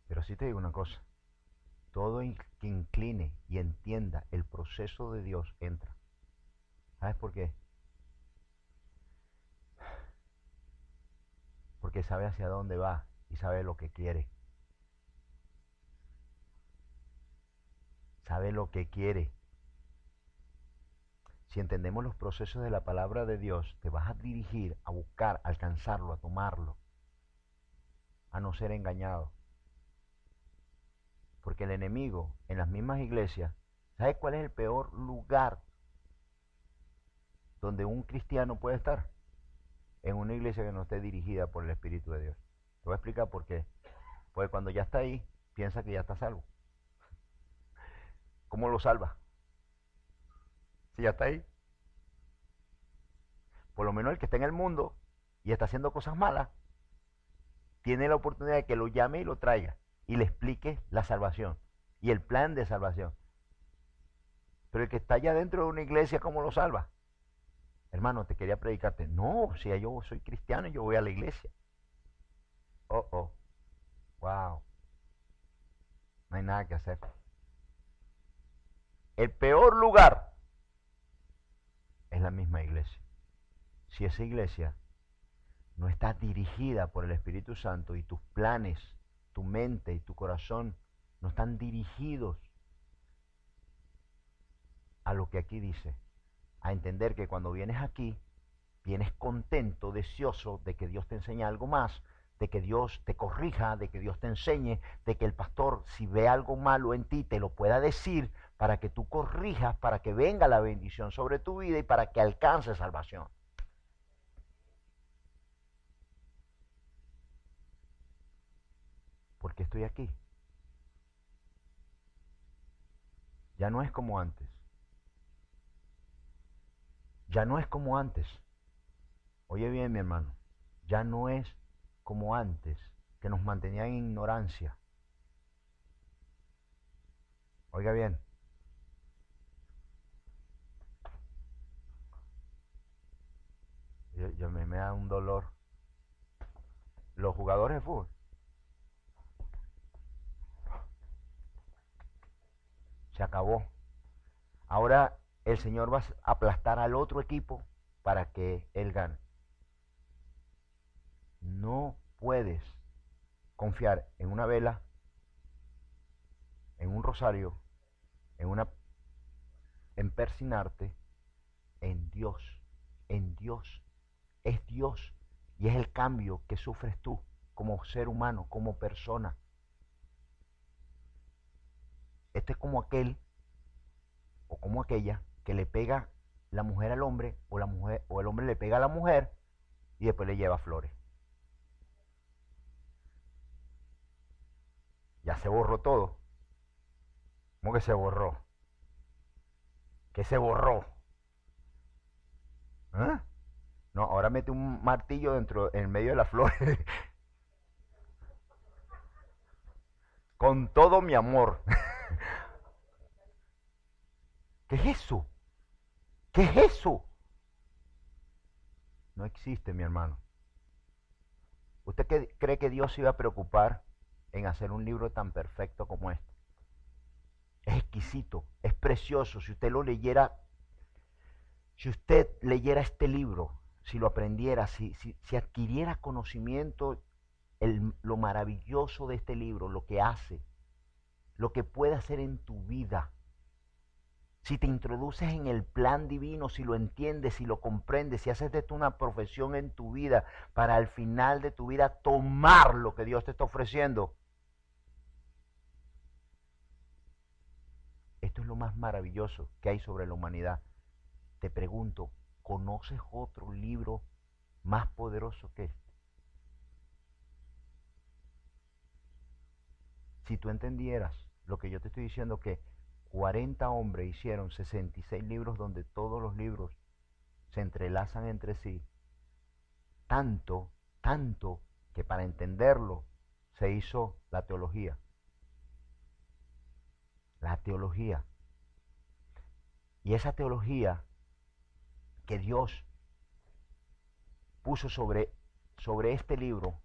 Pero sí te digo una cosa. Todo que incline y entienda el proceso de Dios entra. ¿Sabes por qué? Porque sabe hacia dónde va y sabe lo que quiere. Sabe lo que quiere. Si entendemos los procesos de la palabra de Dios, te vas a dirigir a buscar, a alcanzarlo, a tomarlo, a no ser engañado. Porque el enemigo, en las mismas iglesias, ¿sabes cuál es el peor lugar donde un cristiano puede estar? En una iglesia que no esté dirigida por el Espíritu de Dios. Te voy a explicar por qué. Porque cuando ya está ahí, piensa que ya está salvo. ¿Cómo lo salva? Si ya está ahí. Por lo menos el que está en el mundo y está haciendo cosas malas, tiene la oportunidad de que lo llame y lo traiga y le explique la salvación y el plan de salvación. Pero el que está allá dentro de una iglesia, ¿cómo lo salva? Hermano, te quería predicarte. No, si yo soy cristiano y yo voy a la iglesia. Wow. No hay nada que hacer. El peor lugar es la misma iglesia. Si esa iglesia no está dirigida por el Espíritu Santo y tus planes, tu mente y tu corazón no están dirigidos a lo que aquí dice, a entender que cuando vienes aquí, vienes contento, deseoso de que Dios te enseñe algo más, de que Dios te corrija, de que Dios te enseñe, de que el pastor, si ve algo malo en ti, te lo pueda decir para que tú corrijas, para que venga la bendición sobre tu vida y para que alcances salvación. porque estoy aquí. Ya no es como antes. Ya no es como antes. Oye bien, mi hermano. Ya no es como antes, que nos mantenían en ignorancia. Oiga bien. Me da un dolor. Los jugadores de fútbol. Se acabó. Ahora el Señor va a aplastar al otro equipo para que Él gane. No puedes confiar en una vela, en un rosario, en persinarte, en Dios. En Dios. Es Dios. Y es el cambio que sufres tú como ser humano, como persona. Este es como aquel o como aquella que le pega la mujer al hombre o la mujer o el hombre le pega a la mujer y después le lleva flores. Ya se borró todo. ¿Cómo que se borró? ¿Qué se borró? ¿Ah? No, ahora mete un martillo en medio de las flores. Con todo mi amor. ¿Qué es eso? ¿Qué es eso? No existe, mi hermano. ¿Usted cree que Dios se iba a preocupar en hacer un libro tan perfecto como este? Es exquisito, es precioso. Si usted lo leyera, si usted leyera este libro, si lo aprendiera, si adquiriera conocimiento, lo maravilloso de este libro, lo que hace, lo que puede hacer en tu vida. Si te introduces en el plan divino, si lo entiendes, si lo comprendes, si haces de esto una profesión en tu vida, para al final de tu vida tomar lo que Dios te está ofreciendo. Esto es lo más maravilloso que hay sobre la humanidad. Te pregunto, ¿conoces otro libro más poderoso que este? Si tú entendieras lo que yo te estoy diciendo, que 40 hombres hicieron 66 libros donde todos los libros se entrelazan entre sí, tanto que para entenderlo se hizo la teología. La teología. Y esa teología que Dios puso sobre este libro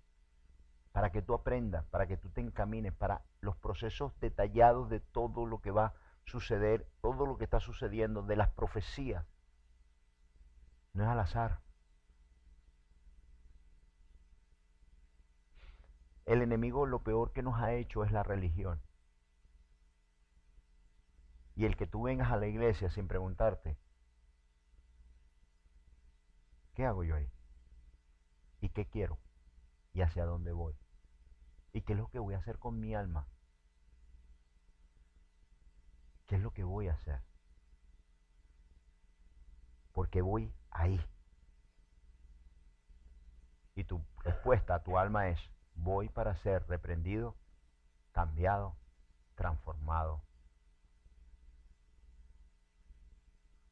para que tú aprendas, para que tú te encamines, para los procesos detallados de todo lo que va a suceder, todo lo que está sucediendo, de las profecías. No es al azar. El enemigo lo peor que nos ha hecho es la religión. Y el que tú vengas a la iglesia sin preguntarte, ¿qué hago yo ahí? ¿Y qué quiero? ¿Y hacia dónde voy? ¿Y qué es lo que voy a hacer con mi alma? ¿Qué es lo que voy a hacer? Porque voy ahí. Y tu respuesta a tu alma es, voy para ser reprendido, cambiado, transformado.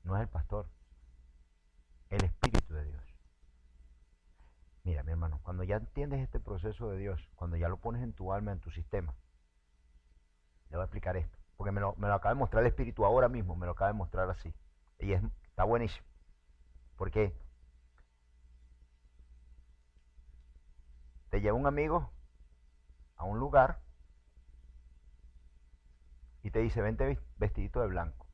No es el pastor, el Espíritu de Dios. Mira, mi hermano, cuando ya entiendes este proceso de Dios, cuando ya lo pones en tu alma, en tu sistema, le voy a explicar esto, porque me lo acaba de mostrar el Espíritu ahora mismo, me lo acaba de mostrar así. Y está buenísimo. Porque te lleva un amigo a un lugar y te dice, vente vestidito de blanco.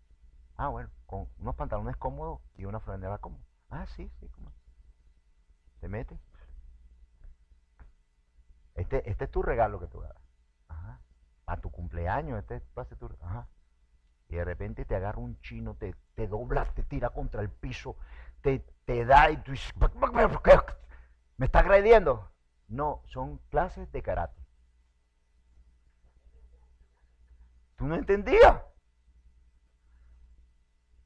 Ah, bueno, con unos pantalones cómodos y una franela cómoda. Ah, sí, cómodo. Te metes. Este es tu regalo que te voy a dar. Ajá. A tu cumpleaños, va a ser tu. Ajá. Y de repente te agarra un chino, te dobla, te tira contra el piso, te da y tú dices, ¿me está agrediendo? No, son clases de karate. ¿Tú no entendías?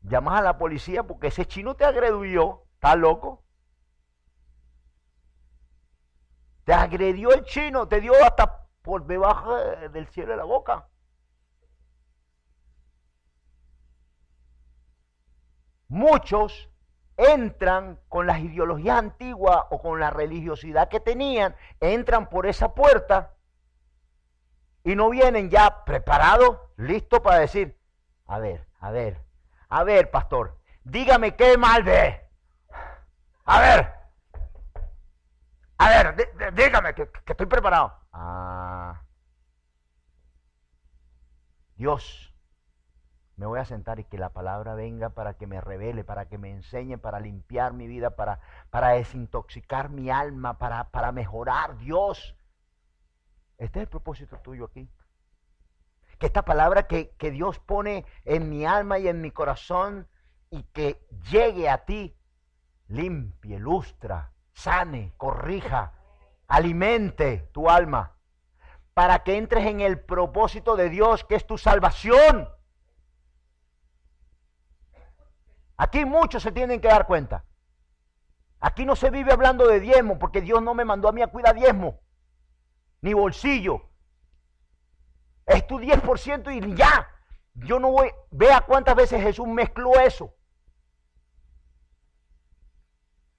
Llamas a la policía porque ese chino te agredió. ¿Estás loco? Te agredió el chino, te dio hasta por debajo del cielo de la boca. Muchos entran con las ideologías antiguas o con la religiosidad que tenían, entran por esa puerta y no vienen ya preparados, listos para decir, a ver, pastor, dígame qué mal ve. A ver, dígame que estoy preparado. Dios, me voy a sentar y que la palabra venga para que me revele, para que me enseñe, para limpiar mi vida, para desintoxicar mi alma, para mejorar. Dios, este es el propósito tuyo aquí. Que esta palabra que Dios pone en mi alma y en mi corazón y que llegue a ti, limpie, lustra, sane, corrija, alimente tu alma, para que entres en el propósito de Dios, que es tu salvación. Aquí muchos se tienen que dar cuenta. Aquí no se vive hablando de diezmo, porque Dios no me mandó a mí a cuidar diezmo, ni bolsillo. Es tu 10% y ya. Yo no voy. Vea cuántas veces Jesús mezcló eso.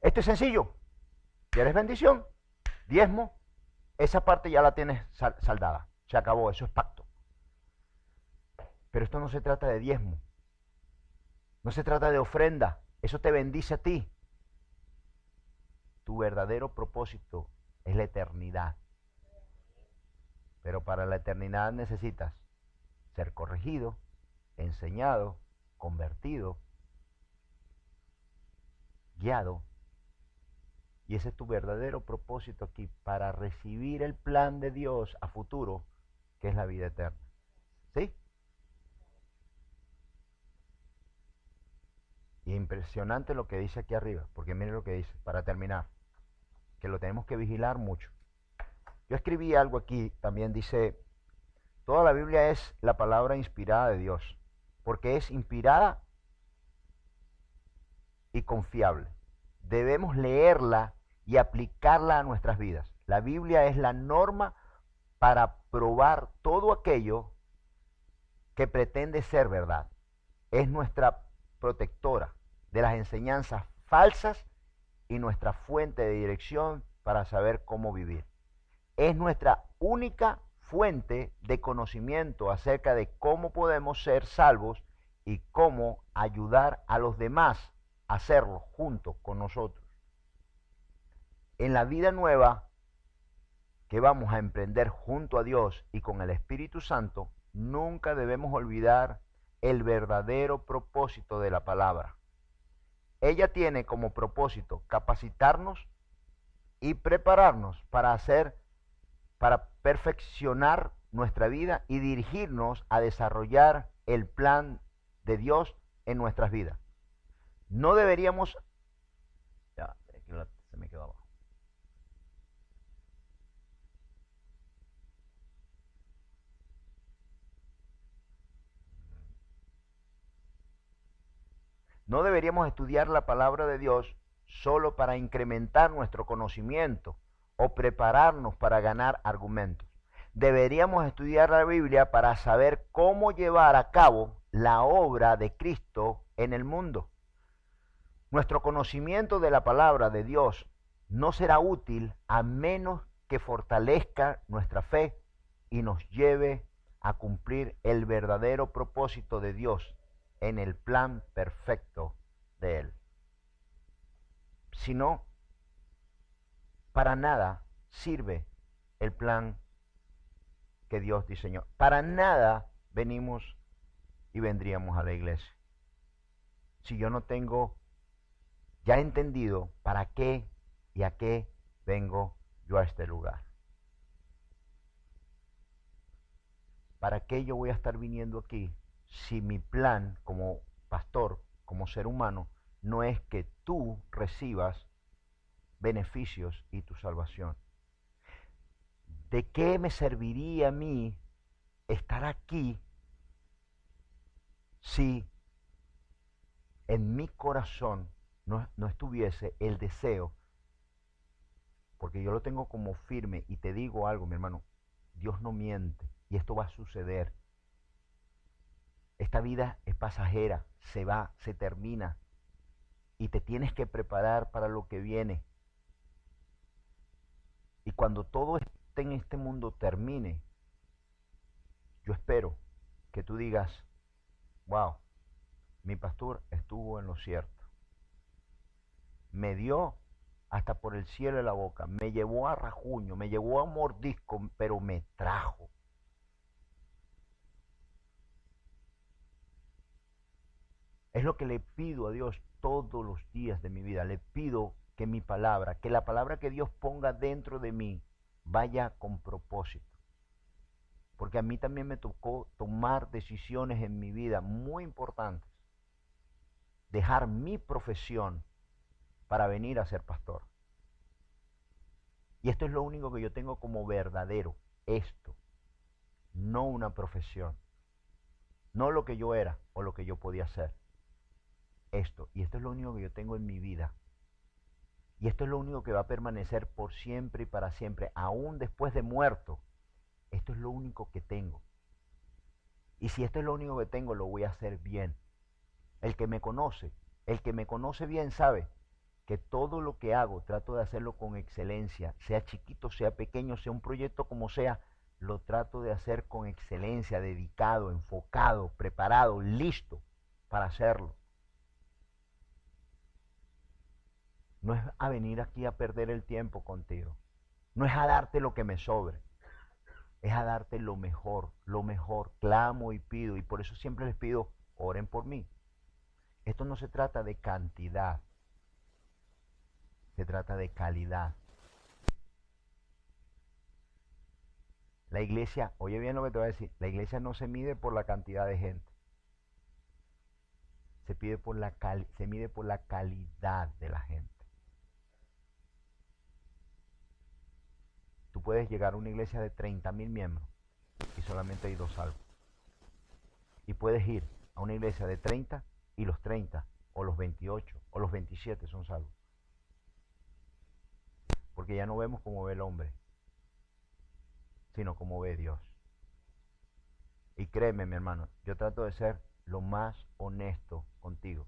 Esto es sencillo. ¿Quieres bendición? Diezmo. Esa parte ya la tienes saldada. Se acabó. Eso es pacto. Pero esto no se trata de diezmo. No se trata de ofrenda. Eso te bendice a ti. Tu verdadero propósito es la eternidad. Pero para la eternidad necesitas ser corregido, enseñado, convertido, guiado. Y ese es tu verdadero propósito aquí, para recibir el plan de Dios a futuro, que es la vida eterna. ¿Sí? Y impresionante lo que dice aquí arriba, porque mire lo que dice, para terminar, que lo tenemos que vigilar mucho. Yo escribí algo aquí, también dice, toda la Biblia es la palabra inspirada de Dios, porque es inspirada y confiable. Debemos leerla y aplicarla a nuestras vidas. La Biblia es la norma para probar todo aquello que pretende ser verdad. Es nuestra protectora de las enseñanzas falsas y nuestra fuente de dirección para saber cómo vivir. Es nuestra única fuente de conocimiento acerca de cómo podemos ser salvos y cómo ayudar a los demás a hacerlo junto con nosotros. En la vida nueva que vamos a emprender junto a Dios y con el Espíritu Santo, nunca debemos olvidar el verdadero propósito de la palabra. Ella tiene como propósito capacitarnos y prepararnos para perfeccionar nuestra vida y dirigirnos a desarrollar el plan de Dios en nuestras vidas. No deberíamos... Ya, aquí se me quedó abajo. No deberíamos estudiar la palabra de Dios solo para incrementar nuestro conocimiento o prepararnos para ganar argumentos. Deberíamos estudiar la Biblia para saber cómo llevar a cabo la obra de Cristo en el mundo. Nuestro conocimiento de la palabra de Dios no será útil a menos que fortalezca nuestra fe y nos lleve a cumplir el verdadero propósito de Dios en el plan perfecto de Él. Si no, para nada sirve el plan que Dios diseñó. Para nada venimos y vendríamos a la iglesia. Si yo no tengo ya entendido para qué y a qué vengo yo a este lugar. ¿Para qué yo voy a estar viniendo aquí si mi plan como pastor, como ser humano, no es que tú recibas beneficios y tu salvación? ¿De qué me serviría a mí estar aquí si en mi corazón no estuviese el deseo? Porque yo lo tengo como firme y te digo algo, mi hermano, Dios no miente y esto va a suceder. Esta vida es pasajera, se va, se termina y te tienes que preparar para lo que viene. Y cuando todo en este mundo termine, yo espero que tú digas, wow, mi pastor estuvo en lo cierto. Me dio hasta por el cielo de la boca, me llevó a rajuño, me llevó a mordisco, pero me trajo. Es lo que le pido a Dios todos los días de mi vida. Le pido que mi palabra, que la palabra que Dios ponga dentro de mí, vaya con propósito. Porque a mí también me tocó tomar decisiones en mi vida muy importantes. Dejar mi profesión para venir a ser pastor. Y esto es lo único que yo tengo como verdadero, esto, no una profesión, no lo que yo era o lo que yo podía hacer, esto, y esto es lo único que yo tengo en mi vida, y esto es lo único que va a permanecer por siempre y para siempre, aún después de muerto, esto es lo único que tengo, y si esto es lo único que tengo, lo voy a hacer bien. El que me conoce bien sabe que todo lo que hago trato de hacerlo con excelencia, sea chiquito, sea pequeño, sea un proyecto como sea, lo trato de hacer con excelencia, dedicado, enfocado, preparado, listo para hacerlo. No es a venir aquí a perder el tiempo contigo, no es a darte lo que me sobre, es a darte lo mejor, clamo y pido, y por eso siempre les pido, oren por mí. Esto no se trata de cantidad, se trata de calidad. La iglesia, oye bien lo que te voy a decir, la iglesia no se mide por la cantidad de gente. Se mide por la calidad de la gente. Tú puedes llegar a una iglesia de 30,000 miembros y solamente hay 2 salvos. Y puedes ir a una iglesia de 30 y los 30, o los 28, o los 27 son salvos. Porque ya no vemos como ve el hombre, sino como ve Dios. Y créeme, mi hermano, yo trato de ser lo más honesto contigo.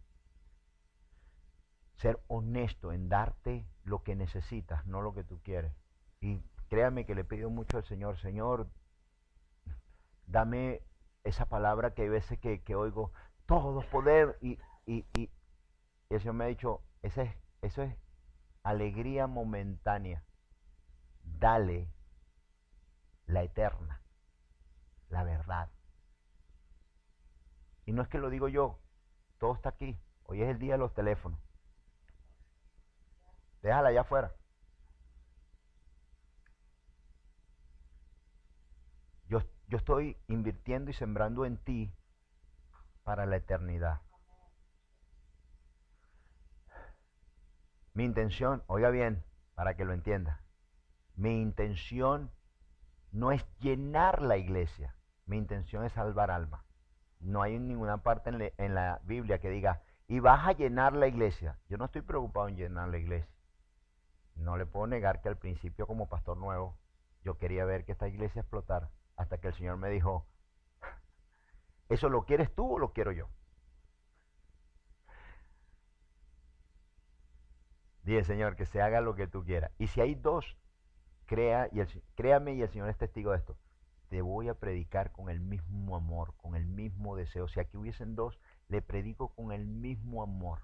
Ser honesto en darte lo que necesitas, no lo que tú quieres. Y créame que le pido mucho al Señor, Señor, dame esa palabra que hay veces que oigo, todo poder, y el Señor me ha dicho, eso es alegría momentánea. Dale la eterna, la verdad. Y no es que lo digo yo, todo está aquí. Hoy es el día de los teléfonos. Déjala allá afuera. Yo estoy invirtiendo y sembrando en ti para la eternidad. Mi intención, oiga bien, para que lo entienda, mi intención no es llenar la iglesia, mi intención es salvar almas. No hay en ninguna parte en la Biblia que diga, y vas a llenar la iglesia. Yo no estoy preocupado en llenar la iglesia. No le puedo negar que al principio como pastor nuevo, yo quería ver que esta iglesia explotara, hasta que el Señor me dijo, ¿eso lo quieres tú o lo quiero yo? Dije, Señor, que se haga lo que tú quieras. Y si hay 2, créame y el Señor es testigo de esto. Te voy a predicar con el mismo amor, con el mismo deseo. Si aquí hubiesen 2, le predico con el mismo amor.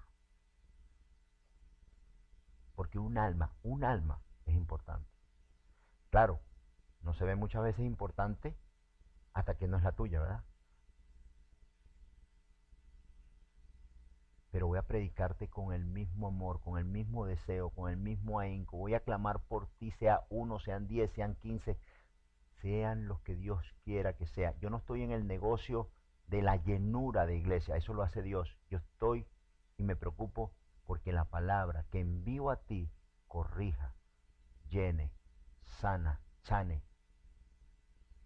Porque un alma es importante. Claro, no se ve muchas veces importante hasta que no es la tuya, ¿verdad? Pero voy a predicarte con el mismo amor, con el mismo deseo, con el mismo ahínco. Voy a clamar por ti, sea 1, sean 10, sean 15, sean los que Dios quiera que sea. Yo no estoy en el negocio de la llenura de iglesia, eso lo hace Dios. Yo estoy y me preocupo porque la palabra que envío a ti corrija, llene, sane,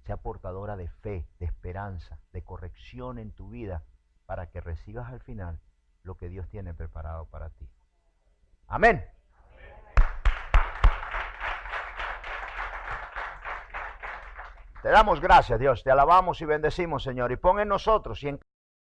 sea portadora de fe, de esperanza, de corrección en tu vida, para que recibas al final lo que Dios tiene preparado para ti. Amén. Te damos gracias, Dios, te alabamos y bendecimos, Señor, y pon en nosotros y en